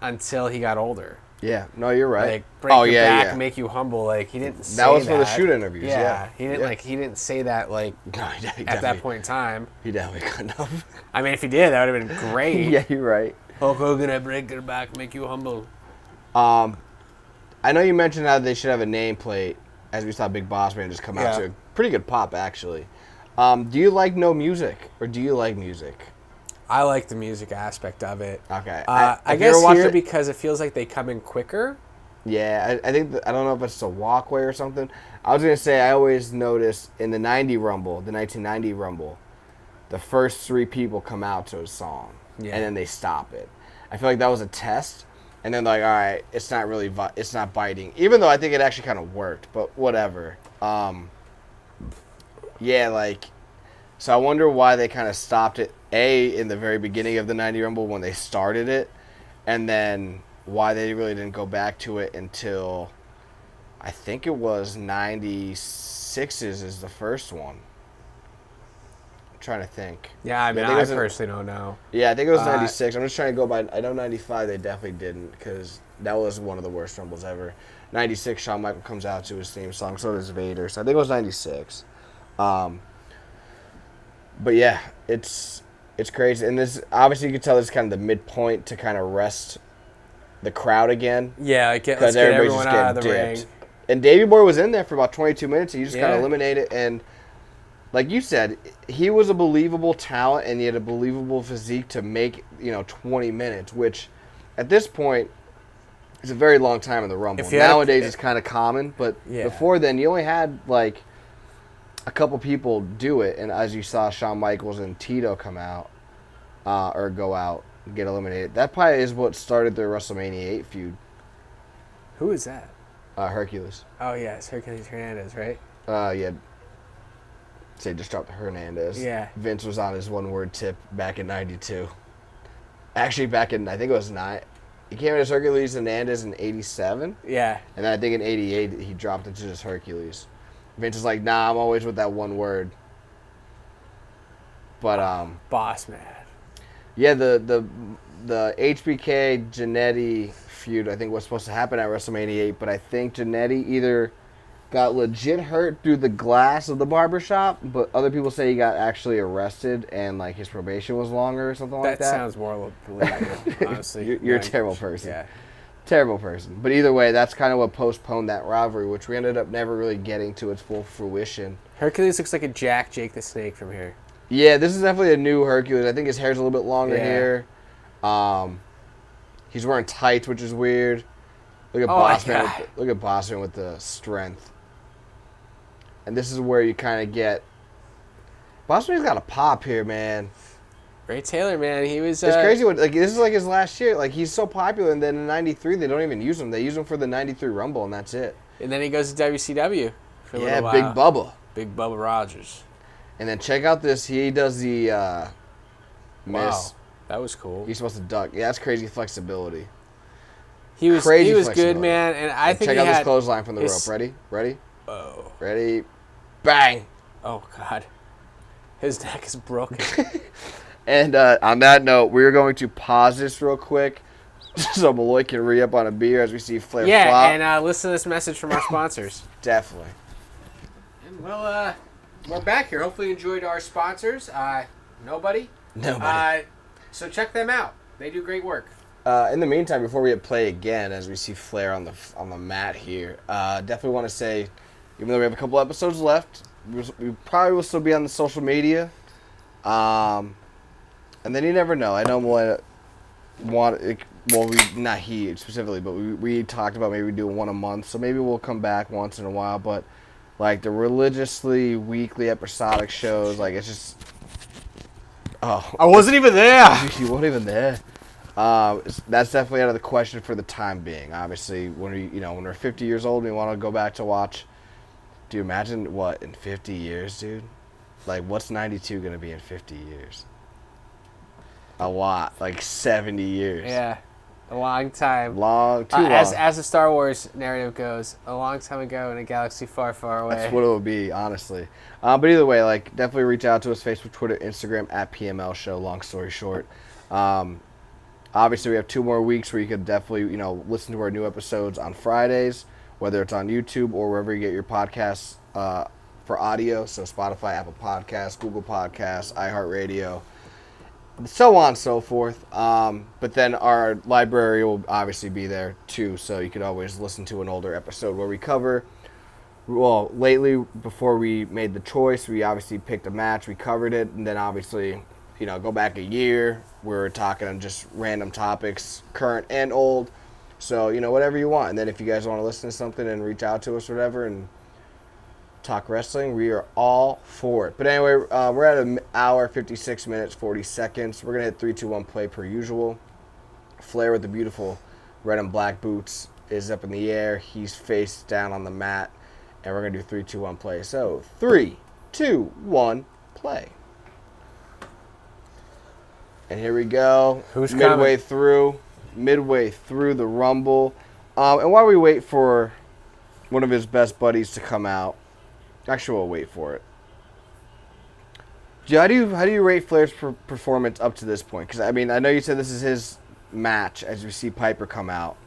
until he got older. Yeah, no, you're right. Like break your back, make you humble. Like he didn't say that. That was for the shoot interviews. Yeah. He didn't like he didn't say that like at that point in time. He definitely couldn't have. I mean, if he did, that would have been great. Yeah, you're right. Hulk Hogan, I break your back, make you humble. I know you mentioned how they should have a nameplate, as we saw Big Boss Man just come out to a pretty good pop, actually. Do you like no music, or do you like music? I like the music aspect of it. Okay. I guess here because it feels like they come in quicker. Yeah, I think I don't know if it's a walkway or something. I was gonna say I always notice in the 1990 Rumble, the first 3 people come out to a song, and then they stop it. I feel like that was a test, and then like, all right, it's not really it's not biting, even though I think it actually kind of worked, but whatever. Yeah, like, so I wonder why they kind of stopped it. In the very beginning of the 90 Rumble when they started it, and then why they really didn't go back to it until I think it was 96's is the first one. I'm trying to think. Yeah, I mean, I personally don't know. Yeah, I think it was 96. I'm just trying to go by. I know 95 they definitely didn't because that was one of the worst Rumbles ever. 96, Shawn Michaels comes out to his theme song, so does Vader. So I think it was 96. But yeah, it's crazy, and this obviously you can tell this is kind of the midpoint to kind of rest the crowd again. Yeah, let's get everyone out of the ring. And Davey Boy was in there for about 22 minutes. And you just kind of eliminated, and like you said, he was a believable talent, and he had a believable physique to make 20 minutes, which at this point is a very long time in the Rumble. Nowadays it's kind of common, but before then you only had like a couple people do it, and as you saw Shawn Michaels and Tito come out, or go out and get eliminated. That probably is what started their WrestleMania VIII feud. Who is that? Hercules. Oh, yeah, it's Hercules Hernandez, right? Yeah. Say just dropped Hernandez. Yeah. Vince was on his one-word tip back in 92. Actually, back in, I think it was 9. He came in as Hercules Hernandez in 87. Yeah. And then I think in 88 he dropped it to just Hercules. Vince is like, nah, I'm always with that one word. But Boss Man. Yeah, the HBK Jannetty feud I think was supposed to happen at WrestleMania VIII, but I think Jannetty either got legit hurt through the glass of the barbershop, but other people say he got actually arrested and like his probation was longer or something like that. That sounds more believable, honestly. You're a terrible person. Yeah. Terrible person. But either way, that's kind of what postponed that rivalry, which we ended up never really getting to its full fruition. Hercules looks like a Jake the Snake from here. Yeah, this is definitely a new Hercules. I think his hair's a little bit longer here. He's wearing tights, which is weird. Look at Bossman. Look at Bossman with the strength. And this is where you kind of get. Bossman's got a pop here, man. Ray Taylor, man, he was. It's crazy. Like this is like his last year. Like he's so popular, and then in '93 they don't even use him. They use him for the '93 Rumble, and that's it. And then he goes to WCW for a little while. Big Bubba. Big Bubba Rogers. And then check out this. He does the miss. Wow, that was cool. He's supposed to duck. Yeah, that's crazy flexibility. He was good, man, and I think check out this clothesline from the rope. Ready? Oh. Ready? Bang! Oh God, his neck is broken. And on that note, we're going to pause this real quick so Malloy can re-up on a beer as we see Flair flop. Yeah, and listen to this message from our sponsors. Definitely. And we're back here. Hopefully you enjoyed our sponsors. Nobody. So check them out. They do great work. In the meantime, before we hit play again, as we see Flair on the mat here, definitely want to say, even though we have a couple episodes left, we probably will still be on the social media. And then you never know. I know not he specifically, but we talked about maybe doing one a month, so maybe we'll come back once in a while. But like the religiously weekly episodic shows, like it's just. Oh, I wasn't even there. You weren't even there. That's definitely out of the question for the time being. Obviously, when we're 50 years old and we want to go back to watch. Do you imagine what in 50 years, dude? Like, what's 92 gonna be in 50 years? A lot, like 70 years. Yeah. A long time. Too long. As the Star Wars narrative goes, a long time ago in a galaxy far, far away. That's what it would be, honestly. But either way, like, definitely reach out to us, Facebook, Twitter, Instagram, at PML Show, long story short. Obviously, we have 2 more weeks where you could definitely, listen to our new episodes on Fridays, whether it's on YouTube or wherever you get your podcasts for audio. So Spotify, Apple Podcasts, Google Podcasts, iHeartRadio, so on and so forth. But then our library will obviously be there too, so you could always listen to an older episode where we cover. Well, lately, before we made the choice, we obviously picked a match, we covered it, and then obviously, go back a year, we're talking on just random topics, current and old. So, whatever you want. And then if you guys want to listen to something and reach out to us or whatever and talk wrestling, we are all for it. But anyway, we're at an hour, 56 minutes, 40 seconds. We're going to hit 3, 2, 1 play per usual. Flair with the beautiful red and black boots is up in the air. He's face down on the mat. And we're going to do 3, 2, 1 play. So 3, 2, 1 play. And here we go. Who's midway through the Rumble. And while we wait for one of his best buddies to come out, actually we'll wait for it. How do you rate Flair's performance up to this point? Because I know you said this is his match as we see Piper come out,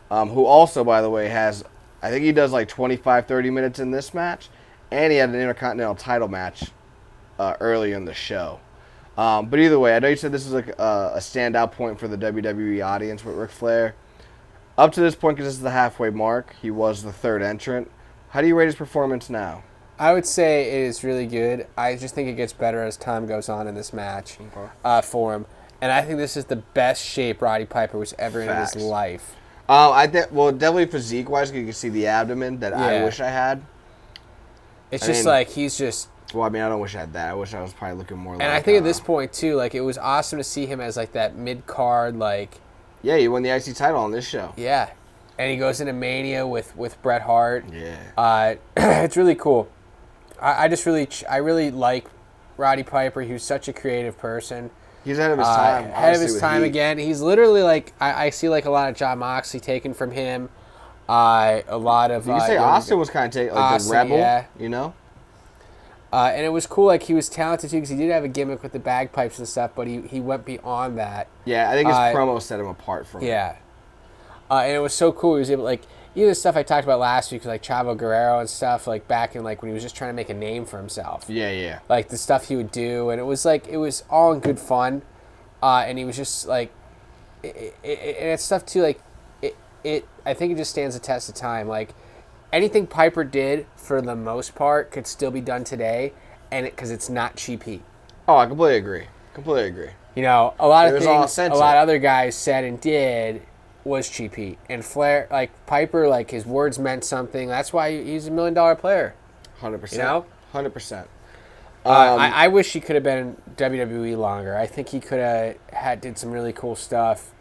who also, by the way, has, I think he does like 25, 30 minutes in this match, and he had an Intercontinental title match earlier in the show. But either way, I know you said this is like a standout point for the WWE audience with Ric Flair. Up to this point, because this is the halfway mark, he was the 3rd entrant. How do you rate his performance now? I would say it is really good. I just think it gets better as time goes on in this match for him. And I think this is the best shape Roddy Piper was ever in his life. Definitely physique-wise, you can see the abdomen that I wish I had. It's he's just... Well, I don't wish I had that. I wish I was probably looking more like... And I think at this point, too, like, it was awesome to see him as, like, that mid-card, like... Yeah, he won the IC title on this show. Yeah. And he goes into Mania with Bret Hart. Yeah. It's really cool. I really like Roddy Piper. He was such a creative person. He's ahead of his time. Ahead of his time again. He's literally, like, I see, like, a lot of Jon Moxley taken from him. A lot of... You can say Austin was kind of taken, like, the rebel, And it was cool, like, he was talented, too, because he did have a gimmick with the bagpipes and stuff, but he went beyond that. Yeah, I think his promo set him apart from it. Yeah. And it was so cool. He was able, like, even the stuff I talked about last week, like Chavo Guerrero and stuff, like, back in, like, when he was just trying to make a name for himself. Yeah. Like, the stuff he would do, and it was, like, it was all in good fun. And he was just, like, and it's stuff, too, like, I think it just stands the test of time. Like, anything Piper did, for the most part, could still be done today, and because it's not cheap heat. Oh, I completely agree. A lot of things a lot of other guys said and did was cheap heat. And Flair, like, Piper, like, his words meant something. That's why he's $1 million player. 100%. 100%. I wish he could have been in WWE longer. I think he could have did some really cool stuff,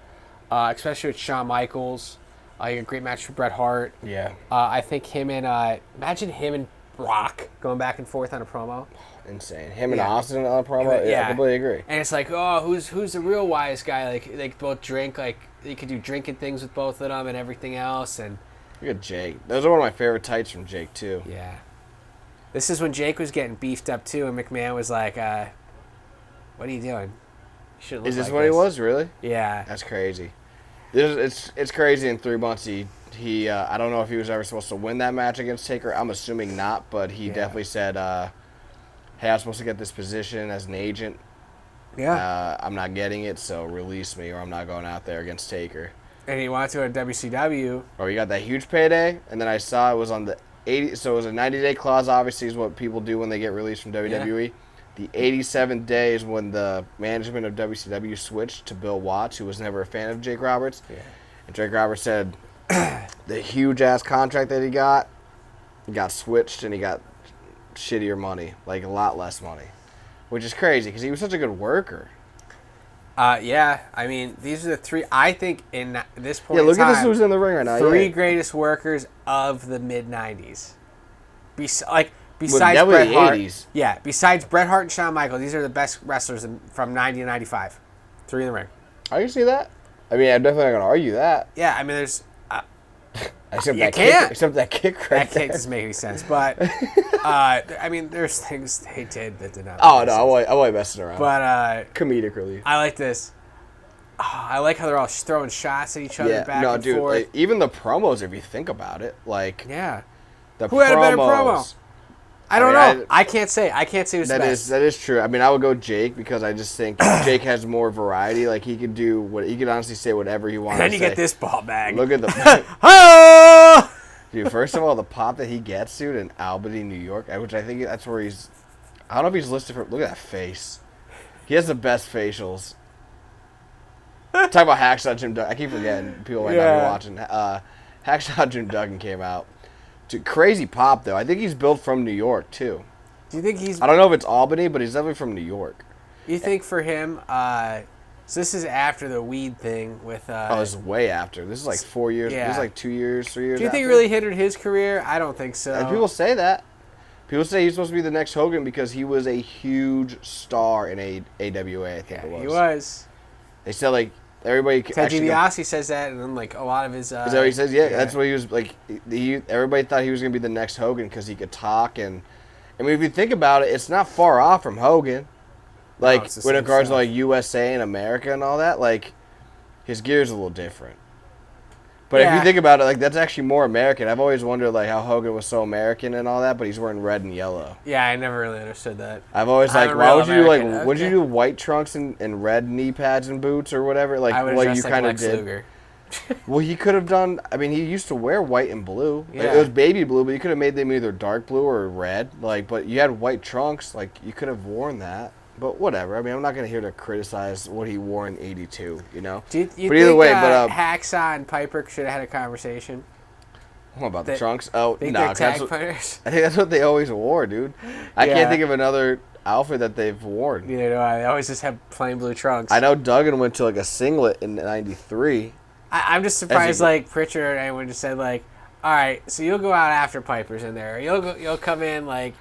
especially with Shawn Michaels. A great match for Bret Hart. Yeah. I think him and imagine him and Brock going back and forth on a promo. Insane. Him and Austin on a promo. Yeah, I completely agree. And it's like, oh, who's the real wise guy? Like, they both drink. Like, you could do drinking things with both of them and everything else. And look at Jake. Those are one of my favorite tights from Jake too. Yeah. This is when Jake was getting beefed up too, and McMahon was like, "What are you doing? You shouldn't look Is this like what he was really? Yeah. That's crazy. It's crazy. In 3 months, he I don't know if he was ever supposed to win that match against Taker. I'm assuming not, but he definitely said, "Hey, I'm supposed to get this position as an agent. Yeah. I'm not getting it, so release me, or I'm not going out there against Taker." And he wanted to go to WCW. Oh, he got that huge payday, and then I saw it was on the 80. So it was a 90-day clause. Obviously, is what people do when they get released from WWE. Yeah. The 87th day is when the management of WCW switched to Bill Watts, who was never a fan of Jake Roberts. Yeah. And Jake Roberts said the huge-ass contract that he got switched, and he got shittier money, like a lot less money, which is crazy because he was such a good worker. Yeah, I mean, these are the three, I think, in this point look at this who's in the ring right now. Three greatest workers of the mid-90s. Besides Bret Hart. 80s. Yeah, besides Bret Hart and Shawn Michaels, these are the best wrestlers from 90 to 95. Three in the ring. I can see that. I mean, I'm definitely not going to argue that. Yeah, I mean, there's... Except you that can't. kick. Except that kick right That there. kick doesn't make any sense. But, I mean, there's things they did that did not make Oh, any no, sense. I wasn't messing around. But, comedic relief. I like this. I like how they're all throwing shots at each other back and forth. Like, even the promos, if you think about it, like... Yeah. Who had a better promo? I don't know. I can't say. I can't say who's the best. That is true. I mean, I would go Jake because I just think Jake has more variety. Like, he could do he could honestly say whatever he wants. And then you get this ball bag. Look at the... Oh! Dude, first of all, the pop that he gets, dude, in Albany, New York, which I think that's where he's... I don't know if he's listed for... Look at that face. He has the best facials. Talk about Hacksaw Jim Duggan. I keep forgetting. People might not be watching. Hacksaw Jim Duggan came out. Dude, crazy pop, though. I think he's built from New York, too. Do you think he's... I don't know if it's Albany, but he's definitely from New York. You think for him... so this is after the weed thing with... this is way after. This is like 4 years. Yeah. This is like 2 years, 3 years Do you think it after. really hindered his career? I don't think so. And people say that. People say he's supposed to be the next Hogan because he was a huge star in AWA, I think it was. He was. They said, like, everybody... Ted DiBiase says that, and then, like, a lot of his... Is that what he says? Yeah, that's what he was, like... everybody thought he was going to be the next Hogan because he could talk, and... I mean, if you think about it, it's not far off from Hogan. Like, No, when it regards to, like, USA and America and all that, like, his gear's a little different. But if you think about it, like, that's actually more American. I've always wondered, like, how Hogan was so American and all that, but he's wearing red and yellow. Yeah, I never really understood that. I've always, like, I'm a why real would you do, like, American. would you do white trunks and red knee pads and boots or whatever? Like, I would have you dressed like kind of Lex did. Luger. Well, he could have done... I mean, he used to wear white and blue. Like, Yeah. it was baby blue, but you could have made them either dark blue or red. Like, but you had white trunks. Like, you could have worn that. But whatever. I mean, I'm not going to here to criticize what he wore in 82, you know? Do you but think either way, Hacksaw and Piper should have had a conversation? What about the trunks? Oh, Think no. they're tag fighters? I think that's what they always wore, dude. I can't Yeah. think of another outfit that they've worn. Neither do I. They always just have plain blue trunks. I know Duggan went to, like, a singlet in 93. I'm just surprised, like, Pritchard or anyone just said, like, all right, so you'll go out after Piper's in there. You'll come in, like,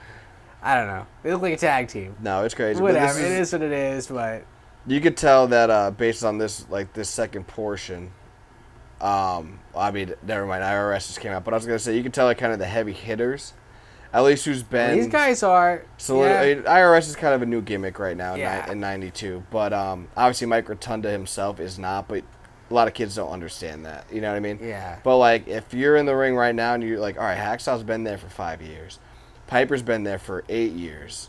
I don't know. They look like a tag team. No, it's crazy. Whatever. It is what it is, but... You could tell that based on this, like, this second portion... I mean, never mind. IRS just came out, but I was gonna say you can tell like kind of the heavy hitters, at least who's been. These guys are. So yeah. I mean, IRS is kind of a new gimmick right now Yeah. in '92, but obviously Mike Rotunda himself is not, but a lot of kids don't understand that. You know what I mean? Yeah. But like, if you're in the ring right now and you're like, all right, Hacksaw's been there for 5 years, Piper's been there for 8 years,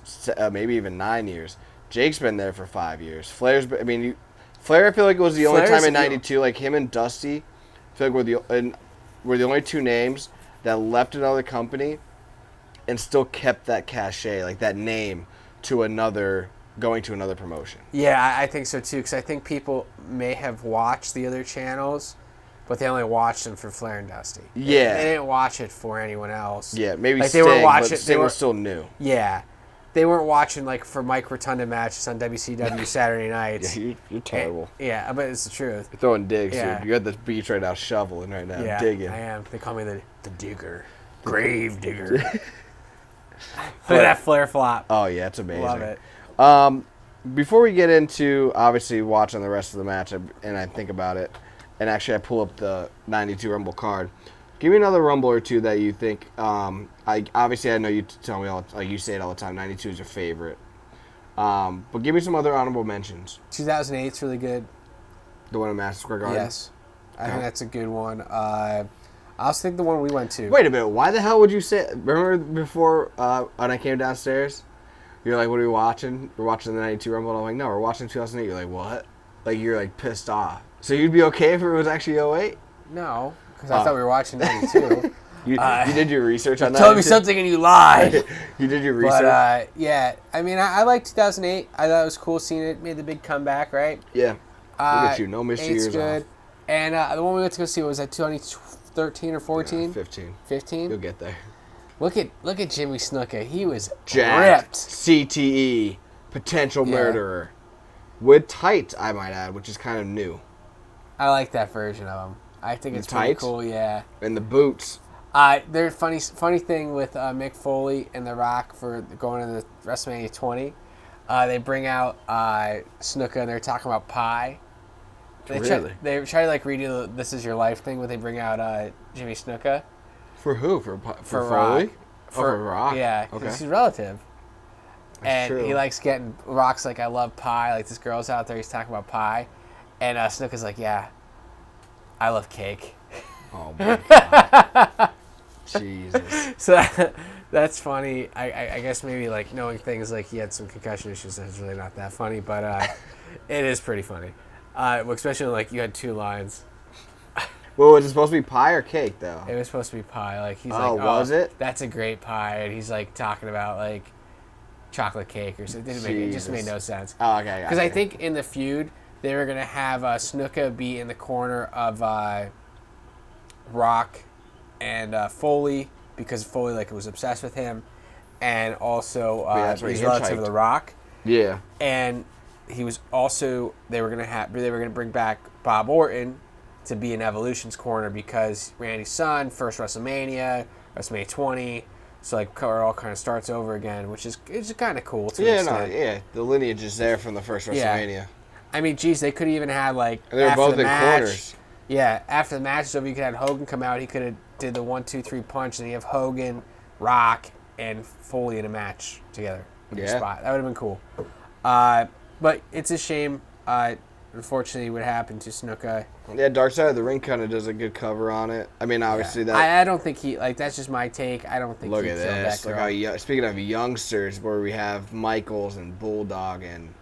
maybe even 9 years. Jake's been there for 5 years. Flair, I feel like it was the only time in '92, like him and Dusty. I feel like we're the only two names that left another company and still kept that cachet, like that name, going to another promotion. Yeah, I think so too, because I think people may have watched the other channels, but they only watched them for Flair and Dusty. Yeah. They didn't watch it for anyone else. Yeah, maybe like Sting, they were watching, but Sting was still new. Yeah. They weren't watching like for Mike Rotunda matches on WCW Saturday nights. Yeah, you're terrible. Yeah, but it's the truth. You're throwing digs, Yeah. dude. You got this beach right now shoveling right now, Yeah, digging. I am. They call me the digger. Grave digger. Look at that Flair flop. Oh, yeah, it's amazing. Love it. Before we get into, obviously, watching the rest of the match, and I think about it, and actually I pull up the 92 Rumble card, give me another Rumble or two that you think, obviously I know you tell me, you say it all the time, 92 is your favorite. But give me some other honorable mentions. 2008 is really good. The one in Madison Square Garden? Yes. I think that's a good one. I also think the one we went to. Wait a minute, why the hell would you say, remember before when I came downstairs, you're like, what are we watching? We're watching the 92 Rumble, and I'm like, no, we're watching 2008. You're like, what? Like, you're like pissed off. So you'd be okay if it was actually 08? No, because I thought we were watching 92. You did your research on that? You told me something and you lied. You did your research? But, yeah, I mean, I like 2008. I thought it was cool seeing it. Made the big comeback, right? Yeah. Look at you. No missed years good. off. And the one we went to go see was at 2013 or 14? 15. 15? You'll get there. Look at Jimmy Snuka. He was Jacked. ripped. CTE. Potential murderer. With tights, I might add, which is kind of new. I like that version of him. I think it's pretty cool, yeah. And the boots. There's funny thing with Mick Foley and The Rock for going into WrestleMania 20. They bring out Snuka and they're talking about pie. They Really? They try to like redo the "This Is Your Life" thing where they bring out Jimmy Snuka. For who? For Rock. Foley? For Rock. Yeah, Okay. he's relative. That's And true. he likes getting Rock's like, I love pie. Like this girl's out there, he's talking about pie, and Snuka's like, yeah, I love cake. Oh my god. Jesus. So that's funny. I guess maybe like knowing things like he had some concussion issues is really not that funny, but it is pretty funny. Especially like you had 2 lines. Well, was it supposed to be pie or cake though? It was supposed to be pie. Like he's Oh, like, was it? That's a great pie, and he's like talking about like chocolate cake or something. It just made no sense. Oh, okay. Because I think in the feud they were gonna have Snuka be in the corner of Rock and Foley because Foley like was obsessed with him, and also he's relative of the Rock. Yeah. And he was also they were gonna bring back Bob Orton to be in Evolution's corner because Randy's son, first WrestleMania 20, so like it all kind of starts over again, which is kind of cool to an extent. The lineage is there from the first WrestleMania. Yeah. I mean, geez, they could even had like And they're after both the in match. corners. Yeah, after the match is over, you could have Hogan come out. He could have did the 1, 2, 3 punch, and you have Hogan, Rock, and Foley in a match together. Yeah. Spot. That would have been cool. But it's a shame. Unfortunately, what happened to Snuka. Yeah, Dark Side of the Ring kind of does a good cover on it. I mean, obviously that. I don't think he like. That's just my take. I don't think. Look he at killed this. that Look girl. how speaking of youngsters, where we have Michaels and Bulldog and.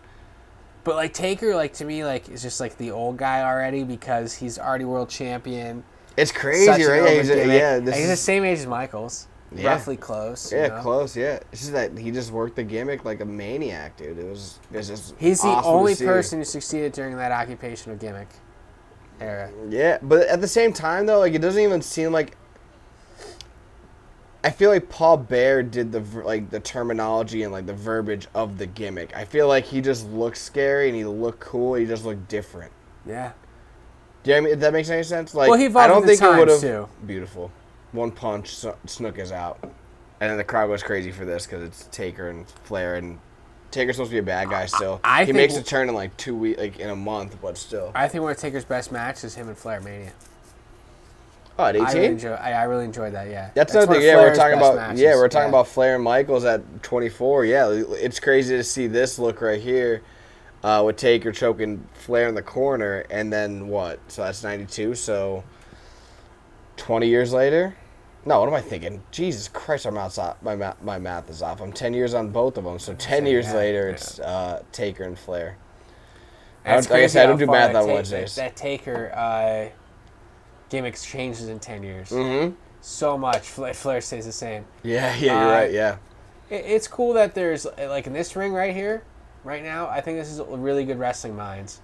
But like Taker, like to me, like is just like the old guy already because he's already world champion. It's crazy, Such an right? over He's gimmick. He's the same age as Michaels. Yeah. Roughly close. Yeah, you know? close. Yeah, it's just that he just worked the gimmick like a maniac, dude. It's just. He's the awesome only to see. person who succeeded during that occupational gimmick era. Yeah, but at the same time though, like it doesn't even seem like. I feel like Paul Bear did the terminology and like the verbiage of the gimmick. I feel like he just looked scary and he looked cool. He just looked different. Yeah. Do you know what I mean, if that makes any sense? Like, Well, he evolved I don't with the think it would times, have. too. Beautiful. One punch, Snook is out, and then the crowd goes crazy for this because it's Taker and Flair, and Taker's supposed to be a bad guy still. He think makes a turn in like 2 weeks, like in a month, but still. I think one of Taker's best matches is him and Flair Mania. Oh, at 18? I really enjoyed that. Yeah. That's another one thing. of Yeah, we're Flair's talking best about. matches. Yeah, we're talking about Flair and Michaels at 24. Yeah, it's crazy to see this look right here, with Taker choking Flair in the corner, and then what? So that's 92. So 20 years later. No, what am I thinking? Jesus Christ, my math is off. I'm 10 years on both of them. So 10 years later, it's Taker and Flair. Like I said, I don't do math on Wednesdays. That Taker gimmicks changes in 10 years. Mm-hmm. So much. Flair stays the same. Yeah, you're right, yeah. It's cool that there's, like in this ring right here, right now, I think this is really good wrestling minds.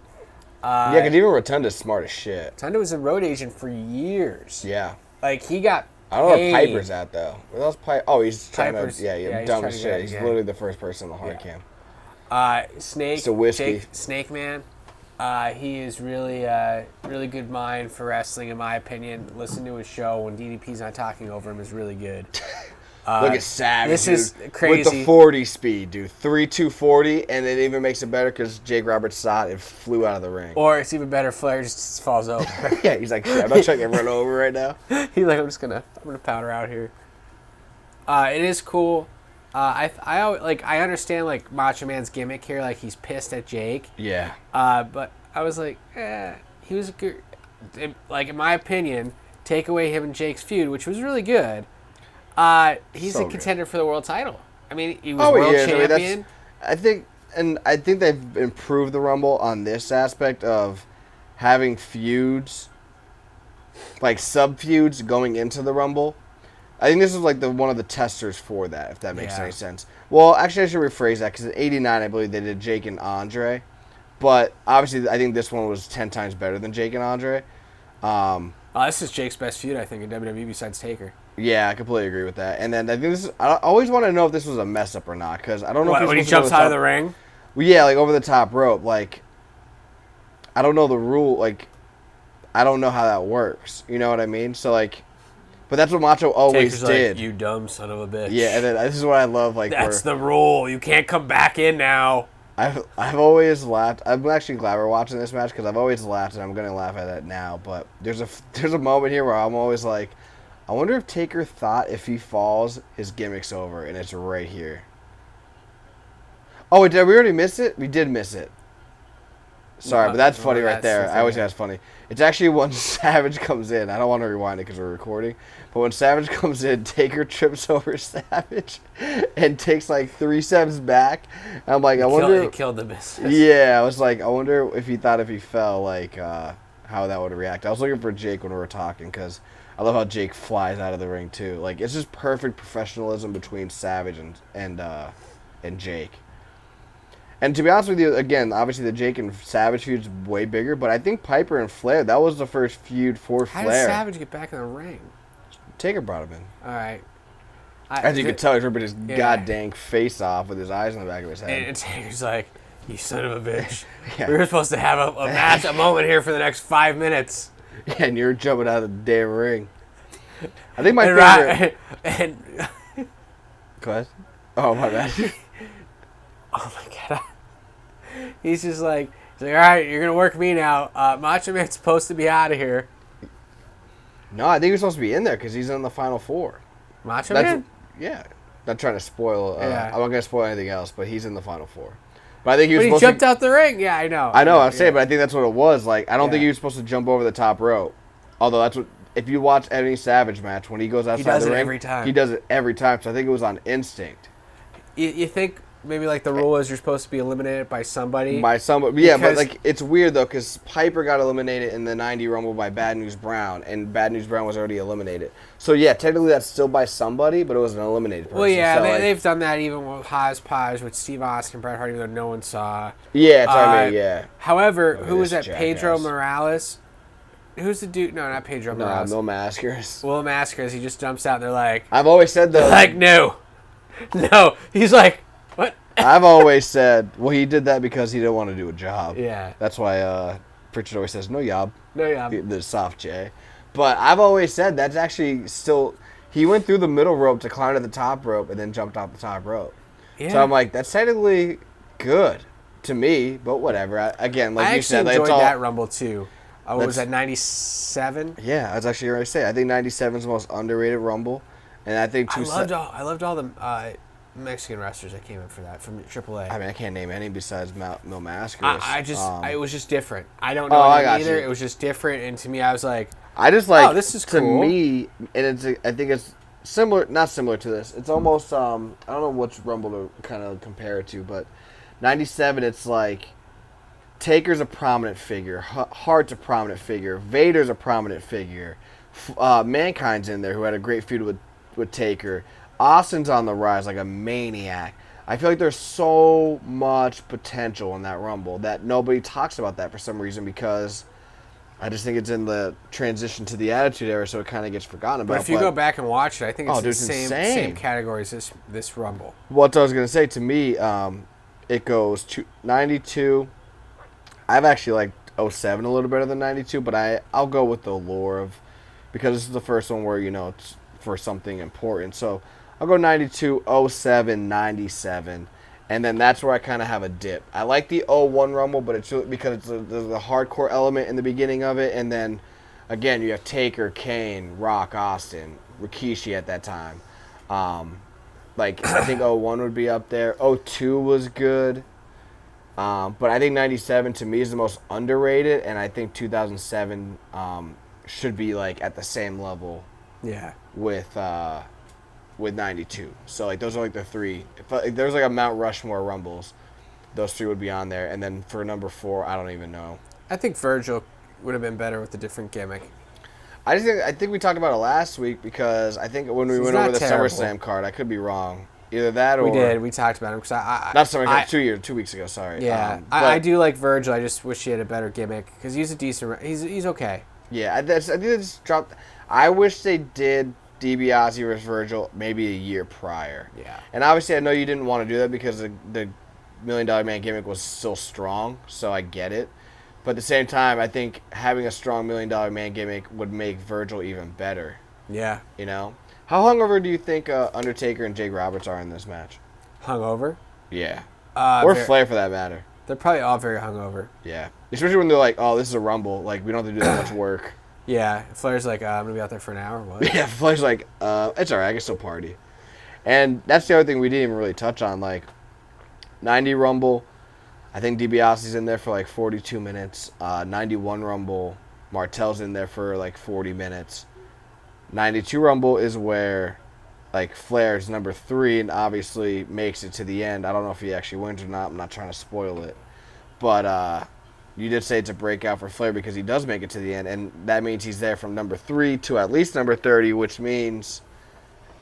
Yeah, because even Rotunda's smart as shit. Rotunda was a road agent for years. Yeah. Like, he got I don't know where Piper's at, though. Where else Piper? Oh, he's trying Piper's, to... Yeah, he's dumb trying as to get shit. it, He's yeah. literally the first person in the hard cam. Snake. It's a whiskey. Snake Man. He is really really good mind for wrestling, in my opinion. Listen to his show when DDP's not talking over him is really good. Look at Savage, This dude. is crazy. With the 40 speed, dude. 3-2-40, and it even makes it better because Jake Roberts saw it and flew out of the ring. Or it's even better, Flair just falls over. Yeah, he's like, shit, I'm not trying to get run over right now. He's like, I'm gonna powder out here. It is cool. I understand like Macho Man's gimmick here, like he's pissed at Jake. Yeah. But I was like, he was good. Like in my opinion, take away him and Jake's feud, which was really good. He's So a contender for the world title. I mean, he was Oh, world yeah. champion. I think they've improved the Rumble on this aspect of having feuds, like sub-feuds going into the Rumble. I think this is like one of the testers for that, if that makes any sense. Well, actually, I should rephrase that because in '89, I believe they did Jake and Andre. But obviously, I think this one was 10 times better than Jake and Andre. This is Jake's best feud, I think, in WWE besides Taker. Yeah, I completely agree with that. And then I think I always want to know if this was a mess up or not because I don't know if When he jumps out of the ring? Well, yeah, like over the top rope. Like, I don't know the rule. Like, I don't know how that works. You know what I mean? So like, but that's what Macho always Taker's did. like, you dumb son of a bitch. Yeah, and then this is what I love. Like, that's the rule. You can't come back in now. I've always laughed. I'm actually glad we're watching this match because I've always laughed, and I'm gonna laugh at it now. But there's a moment here where I'm always like, I wonder if Taker thought if he falls, his gimmick's over, and it's right here. Oh, did we already miss it? We did miss it. Sorry, but that's funny right there. I always think that's funny. It's actually when Savage comes in. I don't want to rewind it because we're recording. But when Savage comes in, Taker trips over Savage and takes like 3 steps back. And I'm like, I wonder. He killed the business. Yeah, I was like, I wonder if he thought if he fell, like, how that would react. I was looking for Jake when we were talking because I love how Jake flies out of the ring too. Like, it's just perfect professionalism between Savage and Jake. And to be honest with you, again, obviously the Jake and Savage feud's way bigger, but I think Piper and Flair, that was the first feud for Flair. How did Savage get back in the ring? Taker brought him in. All right. As you can tell, he's ripping his goddamn face off with his eyes in the back of his head. And Taker's like, you son of a bitch. Yeah. We were supposed to have a match, a moment here for the next 5 minutes. Yeah, and you're jumping out of the damn ring. I think my favorite... Go ahead. Oh, my bad. Oh, my God. He's like, all right, you're going to work me now. Macho Man's supposed to be out of here. No, I think he was supposed to be in there because he's in the Final Four. Macho Man? Yeah. Not trying to spoil. Yeah. I'm not going to spoil anything else, but he's in the Final Four. But I think he jumped out the ring. Yeah, I know. I'm saying, but I think that's what it was. Like, I don't think he was supposed to jump over the top rope. Although that's what, if you watch any Savage match, when he goes outside the ring, every time. He does it every time. So I think it was on instinct. You think maybe like the rule is you're supposed to be eliminated by somebody? Yeah, but like it's weird though because Piper got eliminated in the '90 Rumble by Bad News Brown, and Bad News Brown was already eliminated. So yeah, technically that's still by somebody, but it was an eliminated person. Well, yeah, so, they've done that even with Hodgepodge with Steve Austin and Bret Hart, even though no one saw. Yeah, that's what I mean. Yeah. However, who was that? Pedro Morales. Who's the dude? No, not Pedro Morales. Will Maskers. Will Maskers. He just jumps out and they're like... I've always said that. Like, no. No. He's like, what? I've always said, well, he did that because he didn't want to do a job. Yeah. That's why Pritchard always says, no job. No job. The soft J. But I've always said that's actually still... He went through the middle rope to climb to the top rope and then jumped off the top rope. Yeah. So I'm like, that's technically good to me, but whatever. Again, like you said, I actually enjoyed that Rumble too. What was that, 97? Yeah, I was actually going to say. I think 97 is the most underrated Rumble. And I think I loved all the Mexican wrestlers that came in for that from AAA. I mean, I can't name any besides Mil Mascaras. It was just different. I don't know either. It was just different, and to me, I was like, oh, this is cool. To me, and I think it's similar, not similar to this. It's almost, I don't know which Rumble to kind of compare it to, but 97, it's like, Taker's a prominent figure. Hart's a prominent figure. Vader's a prominent figure. Mankind's in there, who had a great feud with Taker. Austin's on the rise like a maniac. I feel like there's so much potential in that Rumble that nobody talks about that for some reason because I just think it's in the transition to the Attitude Era, so it kind of gets forgotten about. But if you go back and watch it, I think it's the same category as this Rumble. What I was going to say, to me, it goes to 92. I've actually liked 07 a little better than 92, but I'll go with the lore of, because this is the first one where, it's for something important. So I'll go 92, 07, 97, and then that's where I kind of have a dip. I like the 01 Rumble, but it's really because there's the hardcore element in the beginning of it, and then, again, you have Taker, Kane, Rock, Austin, Rikishi at that time. I think 01 would be up there. 02 was good. But I think 97 to me is the most underrated, and I think 2007 should be like at the same level. Yeah. With 92. So like those are like the three. If there's like a Mount Rushmore Rumbles, those three would be on there. And then for number 4, I don't even know. I think Virgil would have been better with a different gimmick. I think we talked about it last week because I think when we went over the SummerSlam card, I could be wrong. Either that or... We did. We talked about him. Cause not SummerSlam, 2 weeks ago, sorry. Yeah. I do like Virgil. I just wish he had a better gimmick because he's a decent... He's okay. Yeah. I think they just dropped... I wish they did DiBiase versus Virgil maybe a year prior. Yeah. And obviously I know you didn't want to do that because the $1 Million Man gimmick was still strong, so I get it. But at the same time, I think having a strong $1 Million Man gimmick would make Virgil even better. Yeah. How hungover do you think Undertaker and Jake Roberts are in this match? Hungover? Yeah. Or Flair, for that matter. They're probably all very hungover. Yeah. Especially when they're like, oh, this is a Rumble. Like, we don't have to do that much work. Yeah. Flair's like, I'm going to be out there for an hour. What? Yeah, Flair's like, it's all right. I can still party. And that's the other thing we didn't even really touch on. Like, 90 Rumble, I think DiBiase's in there for like 42 minutes. 91 Rumble, Martel's in there for like 40 minutes. 92 Rumble is where, like, Flair's number 3 and obviously makes it to the end. I don't know if he actually wins or not. I'm not trying to spoil it. But you did say it's a breakout for Flair because he does make it to the end, and that means he's there from number 3 to at least number 30, which means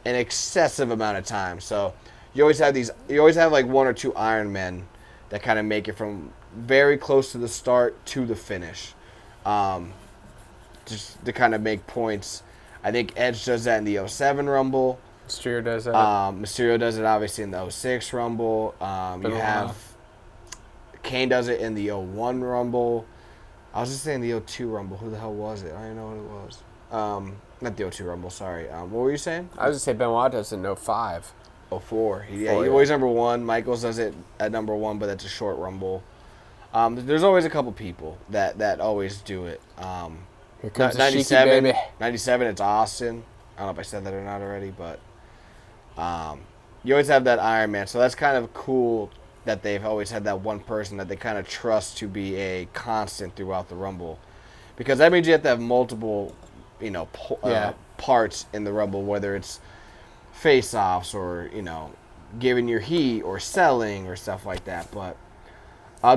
an excessive amount of time. So you always have like 1 or 2 Iron Men that kind of make it from very close to the start to the finish, just to kind of make points. I think Edge does that in the 07 Rumble. Mysterio does that. Mysterio does it obviously in the 06 Rumble. You have Kane does it in the 01 Rumble. I was just saying the 02 Rumble. Who the hell was it? I don't even know what it was. Not the 02 Rumble, sorry. What were you saying? I was going to say Benoit does it in 05. 04. He always number 1. Michaels does it at number 1, but that's a short Rumble. There's always a couple people that always do it. Here comes 97, the baby. 97, it's Austin. I don't know if I said that or not already, but you always have that Iron Man. So that's kind of cool that they've always had that one person that they kind of trust to be a constant throughout the Rumble. Because that means you have to have multiple, parts in the Rumble, whether it's face-offs or, giving your heat or selling or stuff like that. But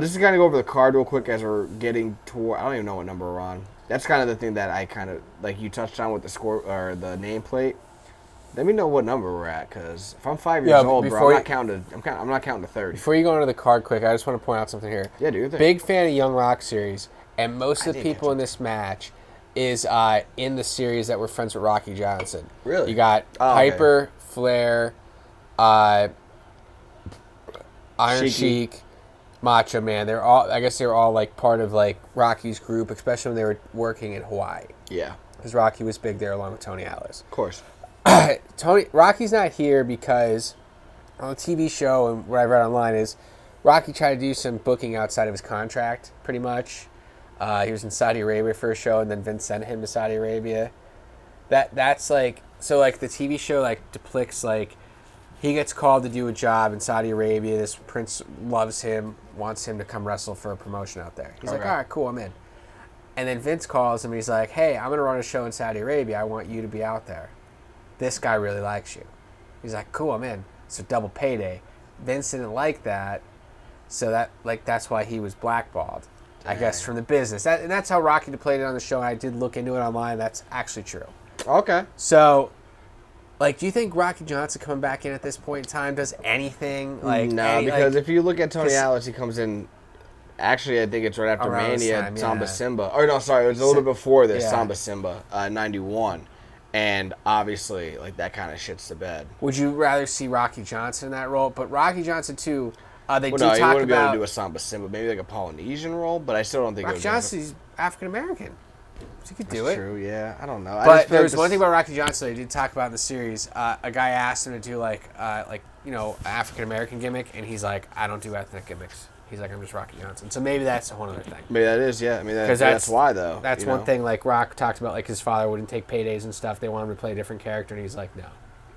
just to kind of go over the card real quick as we're getting toward, I don't even know what number we're on. That's kind of the thing that I kind of, like you touched on with the score or the nameplate. Let me know what number we're at, because if I'm 5 years old, bro, I'm not counting to 30. Before you go into the card quick, I just want to point out something here. Yeah, dude. Big fan of Young Rock series, and most of the people in this match is in the series that were friends with Rocky Johnson. Really? You got Piper, okay. Flair, Iron Sheik, Macho Man. I guess they were all like part of like Rocky's group, especially when they were working in Hawaii. Yeah. Because Rocky was big there along with Tony Atlas. Of course. Rocky's not here because on the TV show and what I read online is Rocky tried to do some booking outside of his contract, pretty much. He was in Saudi Arabia for a show, and then Vince sent him to Saudi Arabia. That's like, so like the TV show like depicts like he gets called to do a job in Saudi Arabia. This prince loves him, wants him to come wrestle for a promotion out there. He's like, all right, cool, I'm in. And then Vince calls him and he's like, hey, I'm going to run a show in Saudi Arabia. I want you to be out there. This guy really likes you. He's like, cool, I'm in. It's a double payday. Vince didn't like that, so that's why he was blackballed, I guess, from the business. And that's how Rocky played it on the show. I did look into it online. That's actually true. Okay. So, like, do you think Rocky Johnson coming back in at this point in time does anything? Because if you look at Tony Atlas, he comes in. Actually, I think it's right after Mania, Samba Simba. Or no, sorry, it was a little before this, Samba Simba, 91. And obviously, like, that kind of shits the bed. Would you rather see Rocky Johnson in that role? But Rocky Johnson, too, he wouldn't be able to do a Samba Simba. Maybe like a Polynesian role, but I still don't think Rocky Johnson's African-American. So he could do it. That's true, yeah. I don't know. But there was one thing about Rocky Johnson they did talk about in the series. A guy asked him to do, an African-American gimmick, and he's like, I don't do ethnic gimmicks. He's like, I'm just Rocky Johnson. So maybe that's a whole other thing. Maybe that is, yeah. I mean, that's why, though. That's one thing, like, Rock talked about, like, his father wouldn't take paydays and stuff. They wanted him to play a different character, and he's like, no.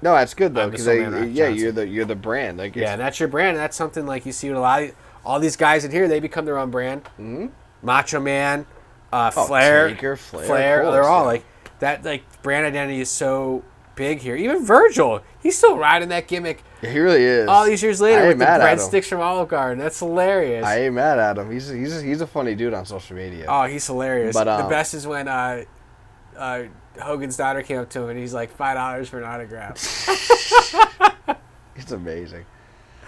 No, that's good, though, because, you're the brand. Like, and that's your brand. And that's something, like, you see with all these guys in here, they become their own brand. Mm-hmm. Macho Man, Flair. Taker, Flair. Course, they're all, like, that, like, brand identity is so big here. Even Virgil, he's still riding that gimmick. Yeah, he really is. All these years later with the breadsticks from Olive Garden. That's hilarious. I ain't mad at him. He's a funny dude on social media. Oh, he's hilarious. But, the best is when Hogan's daughter came up to him and he's like, $5 for an autograph. It's amazing.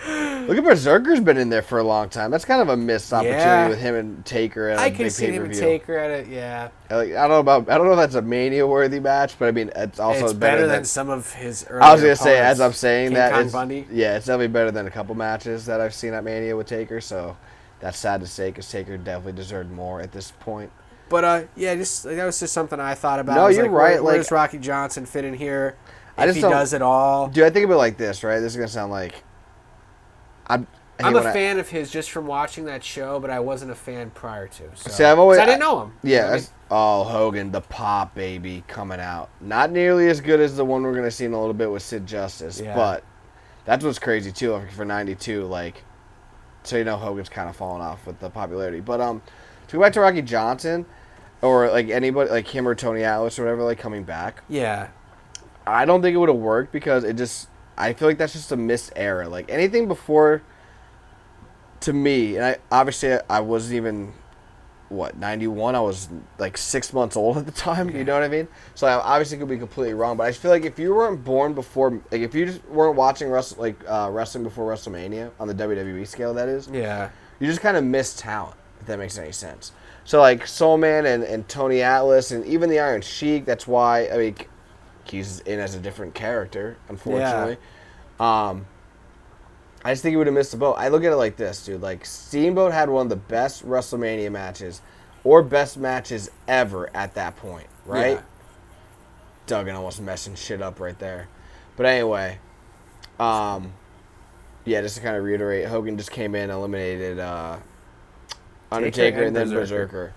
Look at Berserker's been in there for a long time. That's kind of a missed opportunity with him and Taker at a big pay-per-view. I can see him and Taker at it, yeah. Like, I don't know if that's a Mania-worthy match, but I mean, it's also better than some of his earlier I was going to say, as I'm saying King Kong Bundy. Yeah, it's definitely better than a couple matches that I've seen at Mania with Taker, so that's sad to say because Taker definitely deserved more at this point. But, that was just something I thought about. No, you're right. Where does Rocky Johnson fit in here if he does it all? Dude, I think of it like this, right? This is going to sound like... I'm a fan of his just from watching that show, but I wasn't a fan prior to. So. See, I didn't know him. Yeah. You know what I mean? Oh, Hogan, the pop baby coming out. Not nearly as good as the one we're gonna see in a little bit with Sid Justice, but that's what's crazy too for '92. Like, so Hogan's kind of fallen off with the popularity. But to go back to Rocky Johnson, or like anybody like him or Tony Atlas or whatever, like coming back. Yeah. I don't think it would have worked because I feel like that's just a missed era. Like anything before. To me, and I wasn't even, 91? I was like 6 months old at the time. You know what I mean? So I obviously could be completely wrong, but I feel like if you weren't born before, like if you just weren't watching wrestling before WrestleMania on the WWE scale, that is. Yeah. You just kind of missed talent, if that makes any sense. So like Soul Man and Tony Atlas and even the Iron Sheik. That's why he's in as a different character, unfortunately. Yeah. I just think he would have missed the boat. I look at it like this, dude. Like, Steamboat had one of the best WrestleMania matches or best matches ever at that point, right? Yeah. Duggan almost messing shit up right there. But anyway, just to kind of reiterate, Hogan just came in, eliminated Undertaker and then Berserker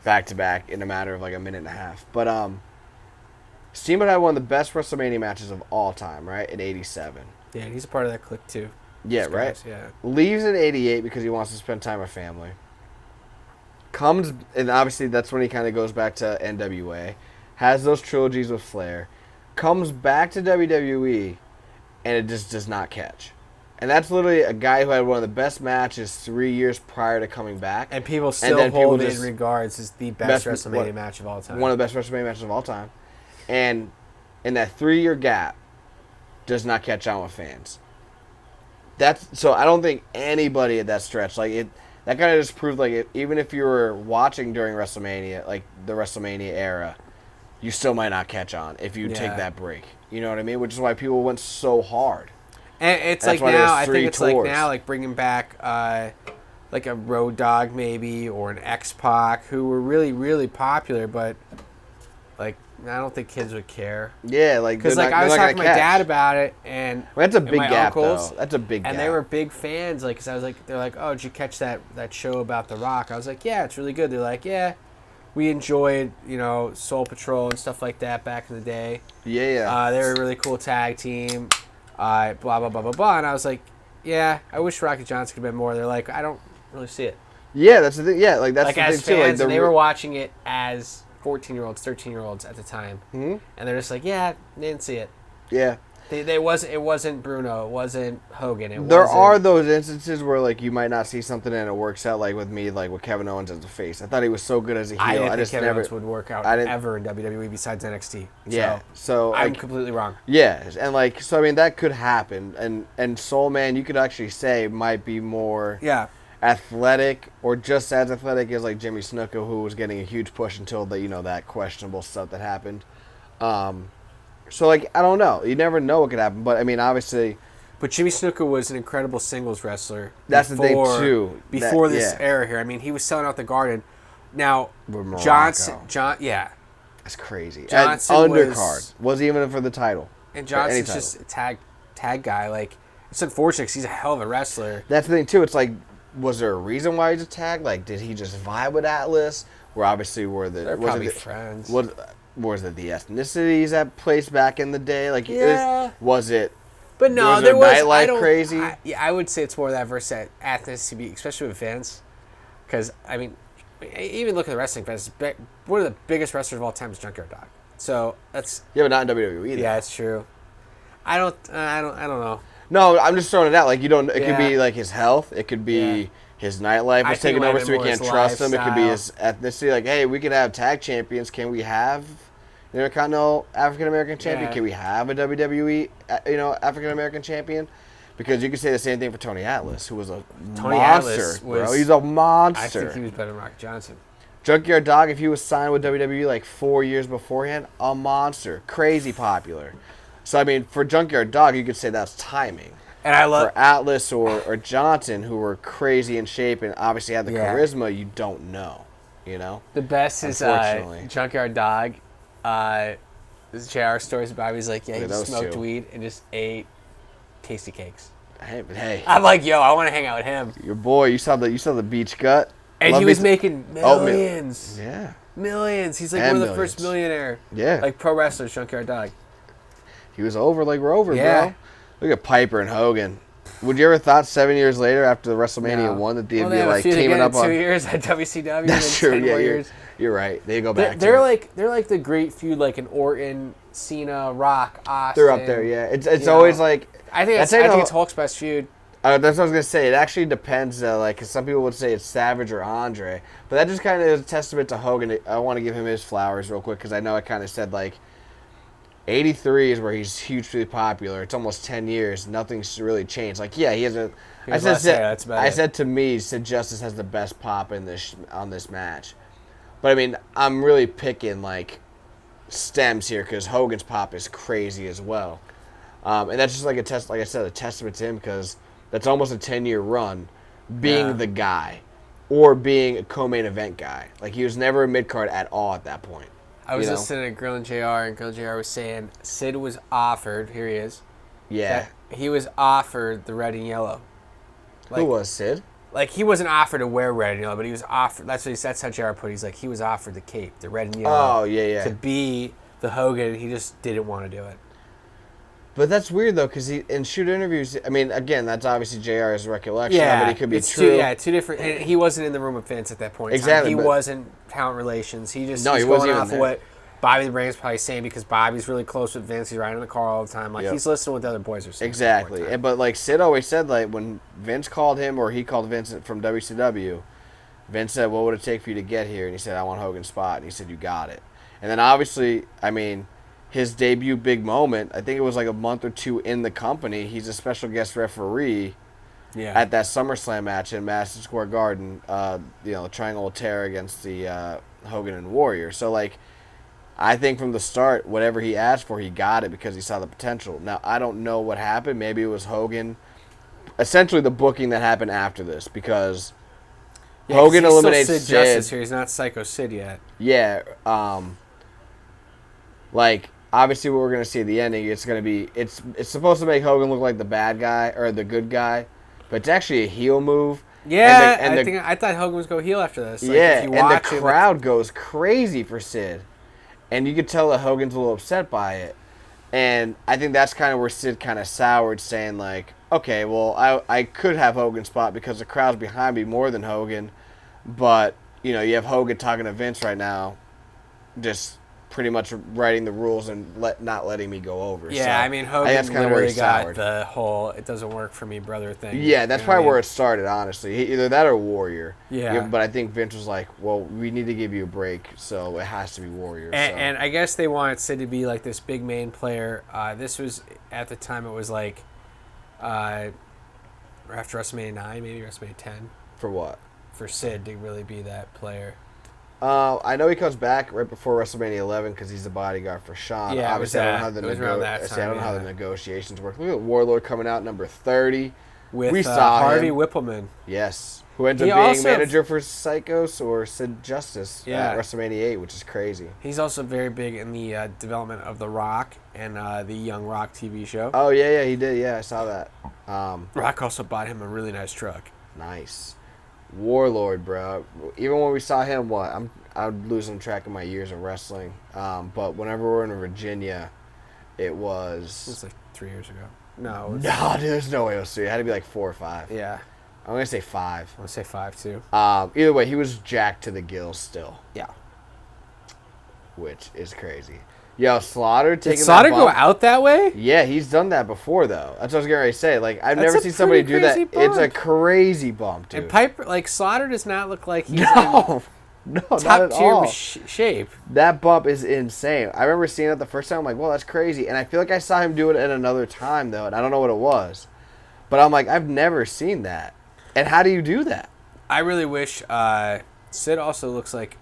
back-to-back in a matter of like a minute and a half. But Steamboat had one of the best WrestleMania matches of all time, right, in '87. Yeah, and he's a part of that clique, too. Yeah, right? Yeah. Leaves in '88 because he wants to spend time with family. Comes, and obviously that's when he kind of goes back to NWA. Has those trilogies with Flair. Comes back to WWE, and it just does not catch. And that's literally a guy who had one of the best matches 3 years prior to coming back. And people still hold it in regards as the best WrestleMania match of all time. One of the best WrestleMania matches of all time. And in that 3-year gap, does not catch on with fans. So I don't think anybody at that stretch, that kind of just proved even if you were watching during WrestleMania, like the WrestleMania era, you still might not catch on if you take that break. You know what I mean? Which is why people went so hard. And it's like now, I think it's like now, like bringing back like a Road Dogg maybe or an X-Pac who were really, really popular, but like I don't think kids would care. Yeah, because I was talking to my dad about it, and that's a big gap, uncles, though. That's a big gap. And they were big fans, like, because I was like, they're like, oh, did you catch that show about The Rock? I was like, yeah, it's really good. They're like, yeah, we enjoyed, Soul Patrol and stuff like that back in the day. Yeah. They were a really cool tag team. Blah blah blah blah blah. And I was like, yeah, I wish Rocky Johnson could have been more. They're like, I don't really see it. Yeah, that's the thing. Yeah, that's like the as thing fans, too. They were watching it as 14-year-olds, 13-year-olds at the time, and they're just like, yeah, they didn't see it. Yeah, it wasn't Bruno, it wasn't Hogan. There are those instances where you might not see something and it works out, like with me, like with Kevin Owens as a face. I thought he was so good as a heel. I didn't think Kevin Owens would work out ever in WWE besides NXT. So I'm completely wrong. Yeah, and that could happen, and Soul Man, you could actually say might be more athletic or just as athletic as like Jimmy Snuka, who was getting a huge push until that questionable stuff that happened. So I don't know. You never know what could happen, but I mean obviously. But Jimmy Snuka was an incredible singles wrestler. That's the thing too. Before this era here, I mean, he was selling out the Garden. Now Johnson, that's crazy. Johnson undercard was even for the title. And Johnson's just a tag guy. Like, it's unfortunate because he's a hell of a wrestler. That's the thing too. It's like, was there a reason why he's a tag? Like, did he just vibe with Atlas? They're probably friends. Was it the ethnicities that placed back in the day? Like, was it? But no, was there nightlife crazy. I would say it's more that versus ethnicity, especially with Vince. Because I mean, even look at the wrestling fans. One of the biggest wrestlers of all time is Junkyard Dog. So that's but not in WWE either. Yeah, it's true. I don't know. No, I'm just throwing it out. Like, you don't. It could be like his health. It could be his nightlife was taken over, so we can't trust him. It could be his ethnicity. Like, hey, we could have tag champions. Can we have an Intercontinental African American champion? Can we have a WWE African American champion? Because you could say the same thing for Tony Atlas, who was a monster, bro. He's a monster. I think he was better than Rocky Johnson. Junkyard Dog, if he was signed with WWE like 4 years beforehand, a monster, crazy popular. So I mean, for Junkyard Dog, you could say that's timing. And I love for Atlas or Johnson, who were crazy in shape and obviously had the charisma. You don't know, The best is Junkyard Dog. JR stories about him. He's like, he just smoked weed and just ate tasty cakes. Hey. I'm like, yo, I want to hang out with him. Your boy, you saw the beach gut, and he was making millions. Yeah, millions. He's like one of the first millionaire. Yeah, like pro wrestlers, Junkyard Dog. He was over like Rover, bro. Look at Piper and Hogan. Would you ever thought 7 years later after the WrestleMania 1 that they'd be like teaming up on 2 years at WCW? That's true. 10 more years. You're right. They go back. They're like the great feud, like an Orton, Cena, Rock, Austin. They're up there. Yeah, it's always like I think it's Hulk's best feud. That's what I was gonna say. It actually depends. Like, 'cause some people would say it's Savage or Andre, but that just kind of is a testament to Hogan. I want to give him his flowers real quick because I know I kind of said like 83 is where he's hugely popular. It's almost 10 years. Nothing's really changed. Like, yeah, he has a. I said to me, Sid Justice has the best pop in this on this match, but I mean, I'm really picking like stems here because Hogan's pop is crazy as well, and that's just like like I said, a testament to him because that's almost a 10-year run, being the guy, or being a co-main event guy. Like, he was never a mid card at all at that point. I was listening to Grilling JR, and Grilling JR was saying Sid was offered. Here he is. Yeah. He was offered the red and yellow. Like, who was Sid? Like, he wasn't offered to wear red and yellow, but he was offered. That's how JR put it. He's like, he was offered the cape, the red and yellow. Oh, yeah. To be the Hogan. He just didn't want to do it. But that's weird, though, because in shoot interviews, I mean, again, that's obviously JR's recollection, but it could be true. Two different. And he wasn't in the room with Vince at that point. Exactly. He wasn't talent relations. He just he was wasn't going even off there. of what Bobby the Brain's probably saying because Bobby's really close with Vince. He's riding in the car all the time. Like, he's listening to what the other boys are saying. Exactly. But, like, Sid always said, like, when Vince called him or he called Vince from WCW, Vince said, what would it take for you to get here? And he said, I want Hogan's spot. And he said, you got it. And then, obviously, I mean, his debut big moment, I think it was like a month or two in the company, he's a special guest referee at that SummerSlam match in Madison Square Garden, the Triangle of Terror against the Hogan and Warrior. So, like, I think from the start, whatever he asked for, he got it because he saw the potential. Now, I don't know what happened. Maybe it was Hogan. Essentially, the booking that happened after this because Hogan eliminates Sid Justice here. He's not Psycho Sid yet. Yeah. Like, obviously, what we're going to see at the ending, it's going to be... It's supposed to make Hogan look like the bad guy or the good guy, but it's actually a heel move. Yeah, I thought Hogan was going to go heel after this. Like, and the crowd goes crazy for Sid. And you could tell that Hogan's a little upset by it. And I think that's kind of where Sid kind of soured, saying, like, okay, well, I could have Hogan's spot because the crowd's behind me more than Hogan. But, you have Hogan talking to Vince right now, just pretty much writing the rules and not letting me go over. Yeah, so, I mean, Hogan literally got the whole "it doesn't work for me, brother" thing. Yeah, that's probably where it started, honestly. Either that or Warrior. Yeah. But I think Vince was like, well, we need to give you a break, so it has to be Warrior. And I guess they wanted Sid to be like this big main player. This was, at the time, it was like after WrestleMania 9, maybe WrestleMania 10. For what? For Sid to really be that player. I know he comes back right before WrestleMania 11 because he's the bodyguard for Shawn. Yeah, obviously, I don't know how the negotiations work. Look at Warlord coming out number 30. With Harvey Whippleman. Yes. Who ends up being manager for Psychos or Sid Justice at WrestleMania 8, which is crazy. He's also very big in the development of The Rock and the Young Rock TV show. Oh, yeah, he did. Yeah, I saw that. Rock also bought him a really nice truck. Nice. Warlord, bro. Even when we saw him, I'm losing track of my years of wrestling. But whenever we were in Virginia, it was like 3 years ago. No, dude, there's no way it was 3. It had to be like 4 or 5. Yeah. I'm going to say 5. I'm going to say 5, too. Either way, he was jacked to the gills still. Yeah. Which is crazy. Yo, Slaughter taking Did Slaughter go out that way? Yeah, he's done that before, though. That's what I was getting ready to say. Like, I've never seen somebody do that. Bump. It's a crazy bump, dude. And Piper, like, Slaughter does not look like he's no, not at all. Shape. That bump is insane. I remember seeing it the first time. I'm like, well, that's crazy. And I feel like I saw him do it at another time, though, and I don't know what it was. But I'm like, I've never seen that. And how do you do that? I really wish Sid also looks like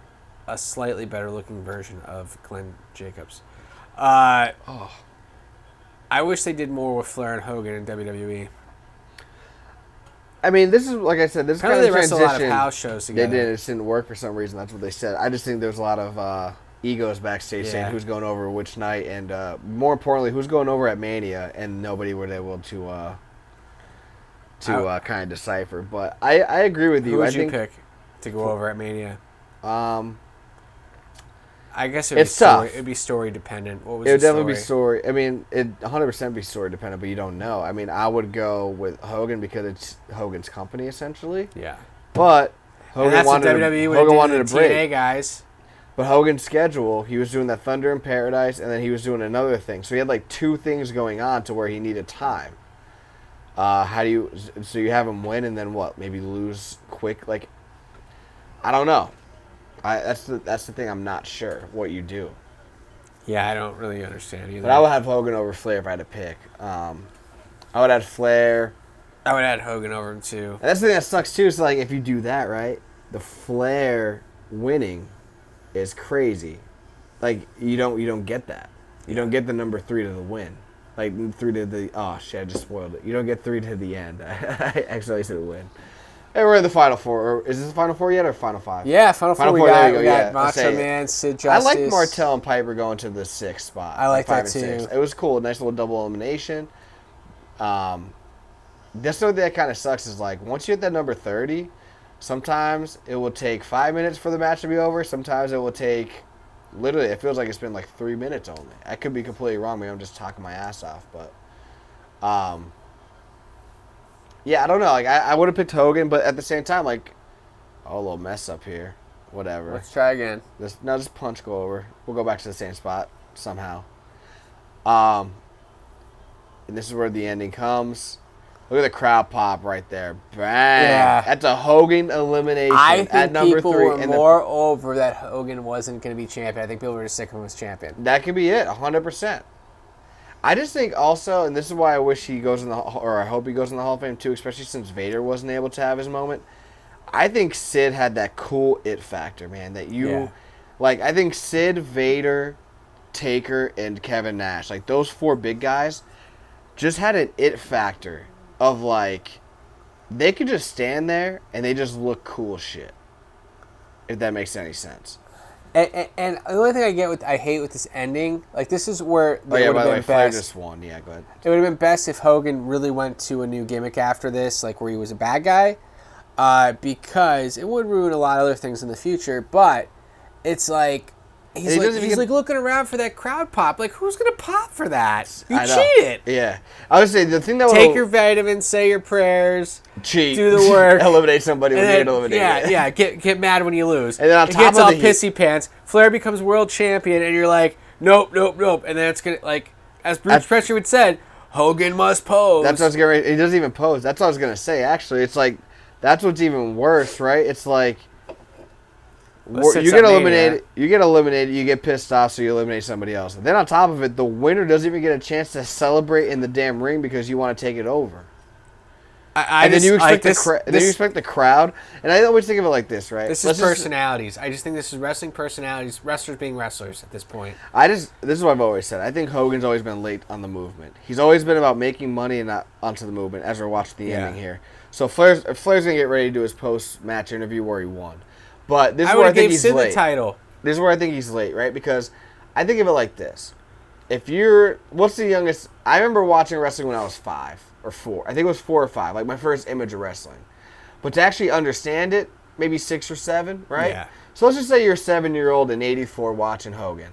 a slightly better-looking version of Glenn Jacobs. I wish they did more with Flair and Hogan in WWE. I mean, this is, like I said, this kind of they wrestled a lot of house shows together. They did. It didn't work for some reason. That's what they said. I just think there's a lot of egos backstage saying who's going over which night, and more importantly, who's going over at Mania, and nobody was able to to kind of decipher. But I agree with you. Who would you pick to go over at Mania? I guess it'd be story dependent. What was it? Would definitely be story. I mean, it 100% be story dependent, but you don't know. I mean, I would go with Hogan because it's Hogan's company essentially. Yeah. But Hogan wanted a break. TNA guys. But Hogan's schedule, he was doing that Thunder in Paradise, and then he was doing another thing. So he had like two things going on to where he needed time. So you have him win and then what? Maybe lose quick? Like, I don't know. That's the thing. I'm not sure what you do. Yeah, I don't really understand either. But I would have Hogan over Flair if I had to pick. I would add Flair. I would add Hogan over him too. And that's the thing that sucks too. Is like if you do that right, the Flair winning is crazy. Like you don't get that. You don't get the number 3 to the win. Like 3 to the I just spoiled it. You don't get 3 to the end. I actually said win. Hey, we're in the Final Four. Is this the Final Four yet or Final 5? Yeah, Final Four. We got Macho Man, Sid Justice. I like Martel and Piper going to the 6th spot. I like that too. 6. It was cool. Nice little double elimination. That's the thing that kind of sucks is like once you hit that number 30, sometimes it will take 5 minutes for the match to be over. Sometimes it will take, literally, it feels like it's been like 3 minutes only. I could be completely wrong. Maybe I'm just talking my ass off, but yeah, I don't know. Like I would have picked Hogan, but at the same time, like, a little mess up here. Whatever. Let's try again. Just punch go over. We'll go back to the same spot somehow. And this is where the ending comes. Look at the crowd pop right there. Bang. Yeah. That's a Hogan elimination at number 3. I think people were more over that Hogan wasn't going to be champion. I think people were just sick of him as champion. That could be it, 100%. I just think also, and this is why I wish he goes in I hope he goes in the Hall of Fame too, especially since Vader wasn't able to have his moment. I think Sid had that cool it factor, man. I think Sid, Vader, Taker, and Kevin Nash, like those 4 big guys, just had an it factor of like, they could just stand there and they just look cool as shit. If that makes any sense. And the only thing I hate with this ending, like this is where by the way, Flair just won. Yeah, go ahead. It would have been best if Hogan really went to a new gimmick after this, like where he was a bad guy, because it would ruin a lot of other things in the future. But it's like he's like looking around for that crowd pop. Like who's gonna pop for that? You cheated. Yeah, I would say the thing that take your vitamins, say your prayers, cheat, do the work, eliminate somebody when you get eliminated. Yeah. Get mad when you lose. And then on top gets all pissy pants. Flair becomes world champion, and you're like, nope. And then it's gonna like, as Bruce Prichard would said, Hogan must pose. That's what I was gonna. He doesn't even pose. That's what I was gonna say. Actually, it's like that's what's even worse, right? It's like. You get eliminated, you get pissed off, so you eliminate somebody else. And then on top of it, the winner doesn't even get a chance to celebrate in the damn ring because you want to take it over. Then you expect the crowd. And I always think of it like this, right? This is personalities. I just think this is wrestling personalities, wrestlers being wrestlers at this point. This is what I've always said. I think Hogan's always been late on the movement. He's always been about making money and not onto the movement as we're watching the ending here. So Flair's going to get ready to do his post-match interview where he won. But this is where I think he's late. The title. This is where I think he's late, right? Because I think of it like this. What's the youngest? I remember watching wrestling when I was 5 or 4. I think it was 4 or 5, like my first image of wrestling. But to actually understand it, maybe 6 or 7, right? Yeah. So let's just say you're a 7-year-old in '84 watching Hogan.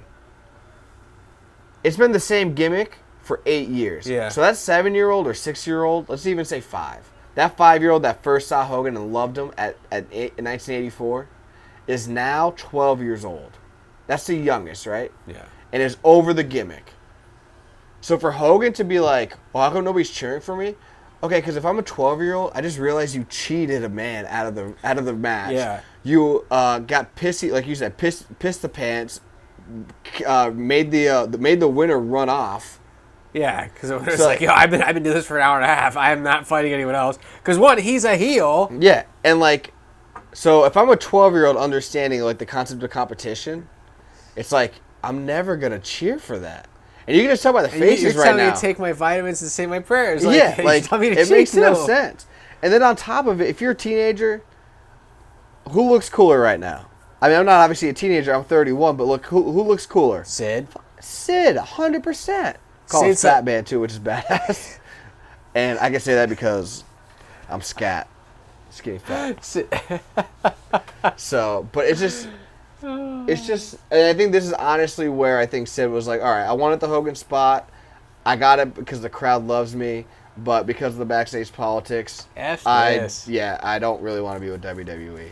It's been the same gimmick for 8 years. Yeah. So that 7-year-old or 6-year-old, let's even say 5. That 5-year-old that first saw Hogan and loved him in 1984. Is now 12 years old. That's the youngest, right? Yeah. And is over the gimmick. So for Hogan to be like, well, how come nobody's cheering for me? Okay, because if I'm a 12-year-old, I just realized you cheated a man out of the match. Yeah. You got pissy, like you said, pissed the pants, made the winner run off. Yeah, because it was like, I've been doing this for an hour and a half. I am not fighting anyone else. Because one, he's a heel. Yeah, and like. So if I'm a 12-year-old understanding like the concept of competition, it's like I'm never gonna cheer for that. And you can just tell by the faces right now. You're telling me to take my vitamins and say my prayers. Like, yeah, like it makes no sense. And then on top of it, if you're a teenager, who looks cooler right now? I mean, I'm not obviously a teenager. I'm 31, but look, who looks cooler? Sid, 100%. Call him Fat Man too, which is badass. And I can say that because I'm scat. Skinny fat. So, but it's just, and I think this is honestly where I think Sid was like, all right, I wanted the Hogan spot. I got it because the crowd loves me, but because of the backstage politics, I don't really want to be with WWE.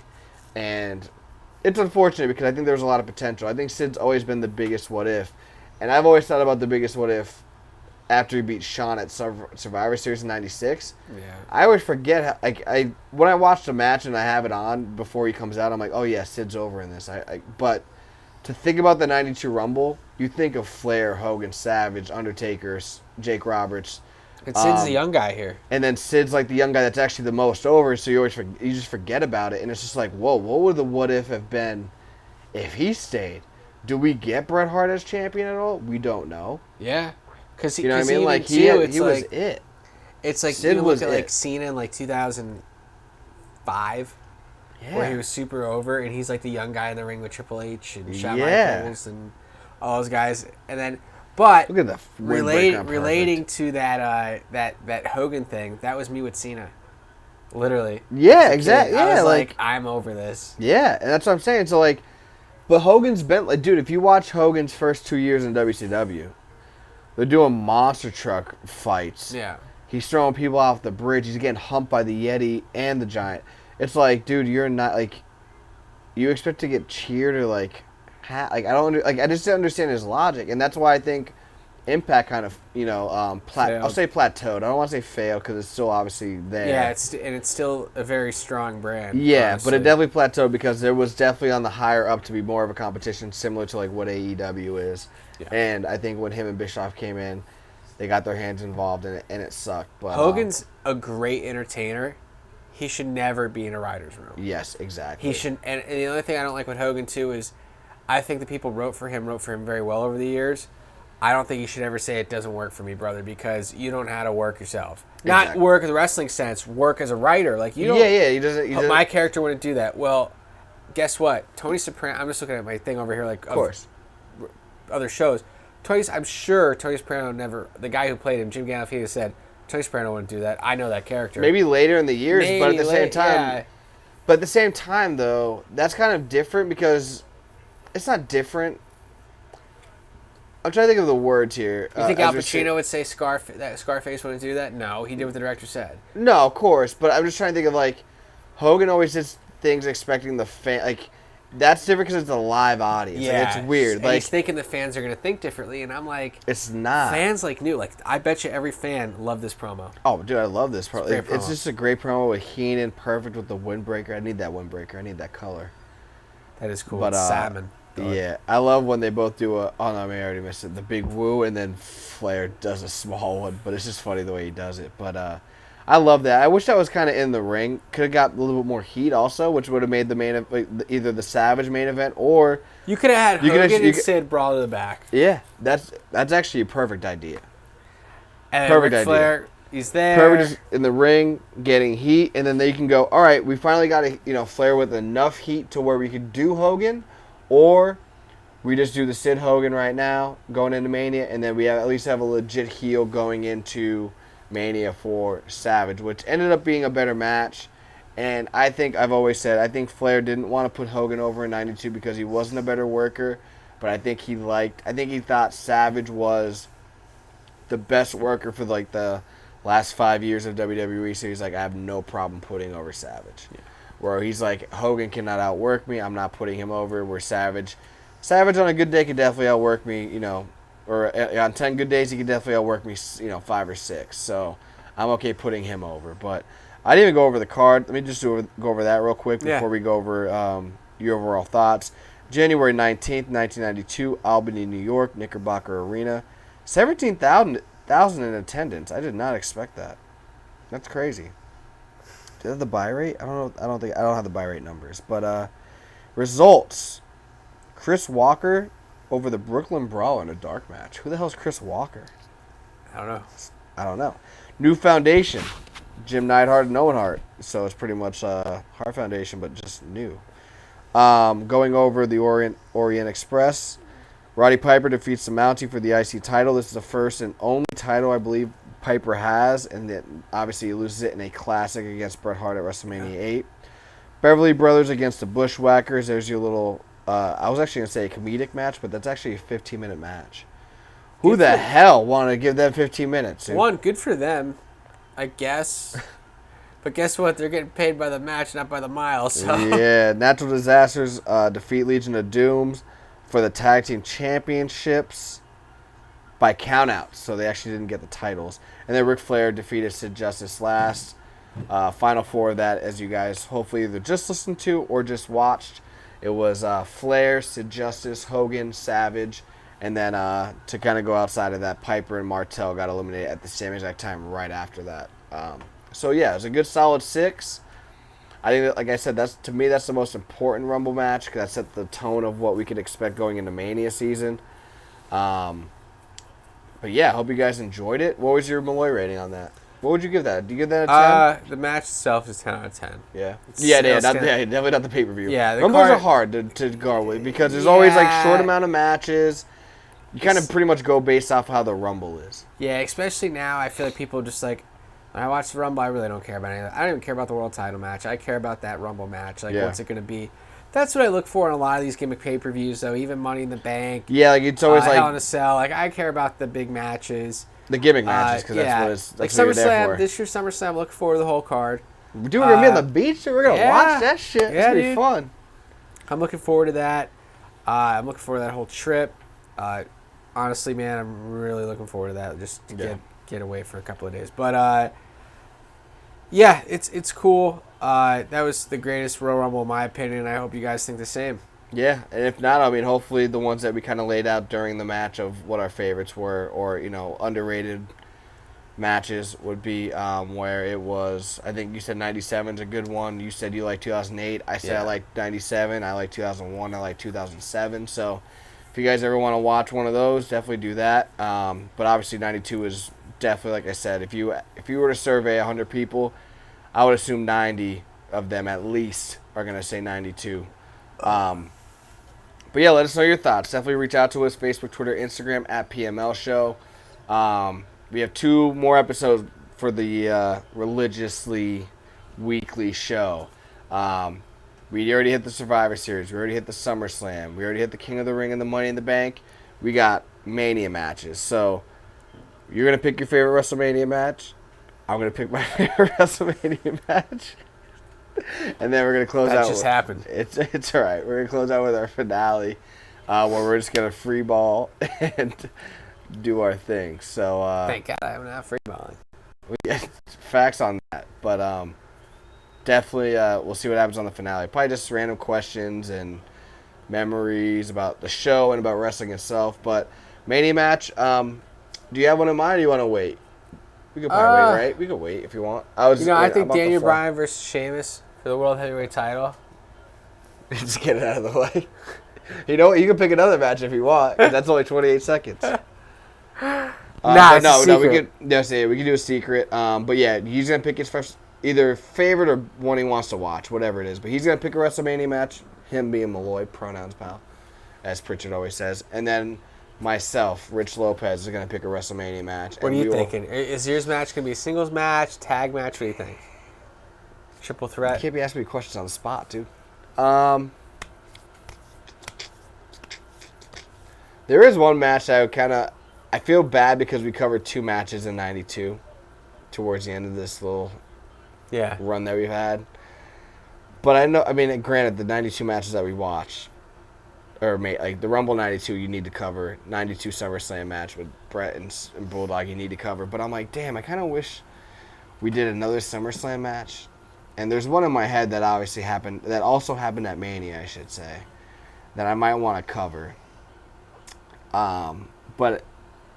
And it's unfortunate because I think there's a lot of potential. I think Sid's always been the biggest what if. And I've always thought about the biggest what if after he beat Shawn at Survivor Series in '96. Yeah. I always forget how, when I watch the match and I have it on before he comes out, I'm like, oh yeah, Sid's over in this. But to think about the '92 Rumble, you think of Flair, Hogan, Savage, Undertaker, Jake Roberts. And Sid's the young guy here. And then Sid's like the young guy that's actually the most over, so you just forget about it. And it's just like, whoa, what would the what if have been if he stayed? Do we get Bret Hart as champion at all? We don't know. Yeah. Because you know what I mean? Like he was it. It's like Sid you look at like Cena in like 2005, where he was super over, and he's like the young guy in the ring with Triple H and Shawn Michaels and all those guys. And then, but look at the relating to that Hogan thing, that was me with Cena, literally. Yeah, exactly. Yeah, I was like I'm over this. Yeah, and that's what I'm saying. So like, but Hogan's been like, dude, if you watch Hogan's first 2 years in WCW. They're doing monster truck fights. Yeah. He's throwing people off the bridge. He's getting humped by the Yeti and the Giant. It's like, dude, you're not like, you expect to get cheered or like I just don't understand his logic, and that's why I think Impact kind of I'll say plateaued. I don't want to say failed because it's still obviously there. Yeah, it's still a very strong brand. Yeah, honestly. But it definitely plateaued because there was definitely on the higher up to be more of a competition, similar to like what AEW is. Yeah. And I think when him and Bischoff came in, they got their hands involved in it, and it sucked. But Hogan's a great entertainer. He should never be in a writer's room. Yes, exactly. He should. And the only thing I don't like with Hogan too is, I think the people wrote for him very well over the years. I don't think you should ever say it doesn't work for me, brother, because you don't know how to work yourself. Exactly. Not work in the wrestling sense, work as a writer. Like you don't. Yeah. He doesn't. My character wouldn't do that. Well, guess what? Tony Soprano. I'm just looking at my thing over here, like of course, other shows. I'm sure Tony Soprano never. The guy who played him, Jim Gandolfini, said Tony Soprano wouldn't do that. I know that character. Maybe later in the years, but at the same time. Yeah. But at the same time, though, that's kind of different because it's not different. I'm trying to think of the words here. You think Al Pacino would say Scarface wouldn't do that? No, he did what the director said. No, of course, but I'm just trying to think of like Hogan always did things expecting the fan. Like that's different because it's a live audience. Yeah, like, it's weird. And like he's thinking the fans are going to think differently, and I'm like, it's not. Fans like new. Like I bet you every fan loved this promo. Oh, dude, I love this promo. It's just a great promo with Heenan, perfect with the windbreaker. I need that windbreaker. I need that color. That is cool. But salmon. Yeah, I love when they both do I already missed it. The big woo, and then Flair does a small one, but it's just funny the way he does it. But I love that. I wish that was kind of in the ring. Could have got a little bit more heat also, which would have made the either the Savage main event or you could have had Hogan and Sid brawl to the back. Yeah, that's actually a perfect idea. And perfect idea. Flair, he's there. Perfect in the ring, getting heat, and then they can go. All right, we finally got Flair with enough heat to where we could do Hogan. Or we just do the Sid Hogan right now, going into Mania, and then we at least have a legit heel going into Mania for Savage, which ended up being a better match. And I've always said, I think Flair didn't want to put Hogan over in '92 because he wasn't a better worker, but I think he thought Savage was the best worker for like the last 5 years of WWE, so he's like, I have no problem putting over Savage. Yeah. Where he's like, Hogan cannot outwork me. I'm not putting him over. Where Savage on a good day could definitely outwork me, or on 10 good days he could definitely outwork me, 5 or 6. So I'm okay putting him over. But I didn't even go over the card. Let me just go over that real quick before we go over your overall thoughts. January 19th, 1992, Albany, New York, Knickerbocker Arena. 17,000 in attendance. I did not expect that. That's crazy. Do you have the buy rate? I don't know. I don't have the buy rate numbers. But results: Chris Walker over the Brooklyn Brawler in a dark match. Who the hell is Chris Walker? I don't know. New Foundation: Jim Neidhart and Owen Hart. So it's pretty much Hart Foundation, but just new. Going over the Orient Express. Roddy Piper defeats the Mountie for the IC title. This is the first and only title, I believe, Piper has, and then obviously he loses it in a classic against Bret Hart at WrestleMania VIII. Beverly Brothers against the Bushwhackers. There's your little, I was actually going to say a comedic match, but that's actually a 15-minute match. Who the hell wanted to give them 15 minutes? Dude? One, good for them, I guess. But guess what? They're getting paid by the match, not by the mile. So. Yeah, Natural Disasters defeat Legion of Dooms for the Tag Team Championships by countouts. So they actually didn't get the titles. And then Ric Flair defeated Sid Justice last. Final four of that, as you guys hopefully either just listened to or just watched. It was Flair, Sid Justice, Hogan, Savage. And then to kind of go outside of that, Piper and Martel got eliminated at the same exact time right after that. So, yeah, it was a good solid 6. I think, that, like I said, to me, that's the most important Rumble match because that set the tone of what we could expect going into Mania season. But, yeah, I hope you guys enjoyed it. What was your Malloy rating on that? What would you give that? Do you give that a 10? The match itself is 10 out of 10. Yeah. Definitely not the pay-per-view. Yeah, Rumbles are hard to go with because there's always, like, short amount of matches. You kind of pretty much go based off how the Rumble is. Yeah, especially now, I feel like people just like, when I watch the Rumble, I really don't care about anything. I don't even care about the world title match. I care about that Rumble match. Like, what's it going to be? That's what I look for in a lot of these gimmick pay-per-views, though. Even Money in the Bank. Yeah, like it's always like Hell in a Cell. Like, I care about the big matches. The gimmick matches, because that's what you're there for. This year's SummerSlam, look forward to the whole card. Dude, we're going to be on the beach, dude. We're going to watch that shit. It's going to be fun. I'm looking forward to that. I'm looking forward to that whole trip. Honestly, man, I'm really looking forward to that. Just to get away for a couple of days. But, yeah, it's cool. That was the greatest Royal Rumble in my opinion. I hope you guys think the same. Yeah, and if not, I mean, hopefully the ones that we kind of laid out during the match of what our favorites were, or underrated matches would be where it was. I think you said 97 is a good one. You said you like 2008. I said I like 97. I like 2001. I like 2007. So if you guys ever want to watch one of those, definitely do that. But obviously 92 is definitely, like I said, if you were to survey 100 people, I would assume 90 of them at least are going to say 92. But yeah, let us know your thoughts. Definitely reach out to us, Facebook, Twitter, Instagram, at PML Show. We have 2 more episodes for the religiously weekly show. We already hit the Survivor Series. We already hit the SummerSlam. We already hit the King of the Ring and the Money in the Bank. We got Mania matches. So you're going to pick your favorite WrestleMania match. I'm going to pick my favorite WrestleMania match. And then we're going to close out. That just happened. It's all right. We're going to close out with our finale where we're just going to free ball and do our thing. So thank God I haven't had free balling. Facts on that. But definitely we'll see what happens on the finale. Probably just random questions and memories about the show and about wrestling itself. But Mania match, do you have one in mind or do you want to wait? We could probably wait, right? We could wait if you want. I think Daniel Bryan versus Sheamus for the World Heavyweight title. Just get it out of the way. You know what? You can pick another match if you want. That's only 28 seconds. It's a secret. We can do a secret. But yeah, he's gonna pick his first, either favorite or one he wants to watch, whatever it is. But he's gonna pick a WrestleMania match. Him being Malloy, pronouns pal, as Pritchard always says, and then myself, Rich Lopez, is going to pick a WrestleMania match. What are you thinking? Is yours match going to be a singles match, tag match? What do you think? Triple threat? You can't be asking me questions on the spot, dude. There is one match that I feel bad because we covered 2 matches in 92 towards the end of this little run that we've had. But granted, the 92 matches that we watched, or like the Rumble 92, you need to cover. 92 SummerSlam match with Brett and Bulldog, you need to cover. But I'm like, damn, I kind of wish we did another SummerSlam match. And there's one in my head that also happened at Mania, I should say, that I might want to cover. But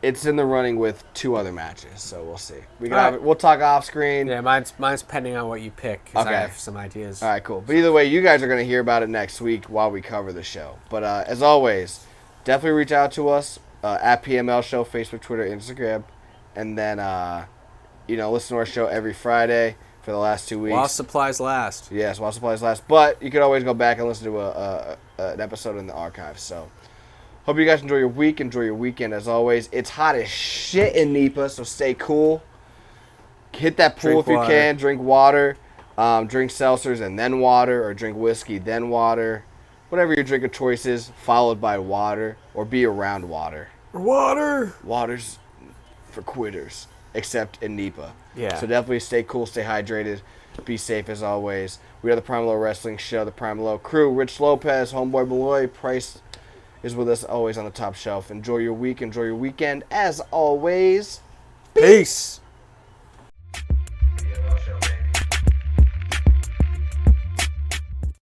it's in the running with 2 other matches, so we'll see. We'll talk off screen. Yeah, mine's pending on what you pick, because I have some ideas. All right, cool. But either way, you guys are going to hear about it next week while we cover the show. But as always, definitely reach out to us at PML Show, Facebook, Twitter, Instagram. And then, listen to our show every Friday for the last 2 weeks. While supplies last. Yes, while supplies last. But you can always go back and listen to an episode in the archives. So hope you guys enjoy your week. Enjoy your weekend as always. It's hot as shit in Nipa, so stay cool. hit that pool if you can. Drink water. Drink seltzers and then water, or drink whiskey then water. Whatever your drink of choice is, followed by water, or be around water. Water. Water's for quitters, except in NEPA. Yeah. So definitely stay cool, stay hydrated, be safe as always. We are the PML Wrestling Show, the PML Crew. Rich Lopez, Homeboy Malloy, Price is with us always on the top shelf. Enjoy your week, enjoy your weekend. As always, peace.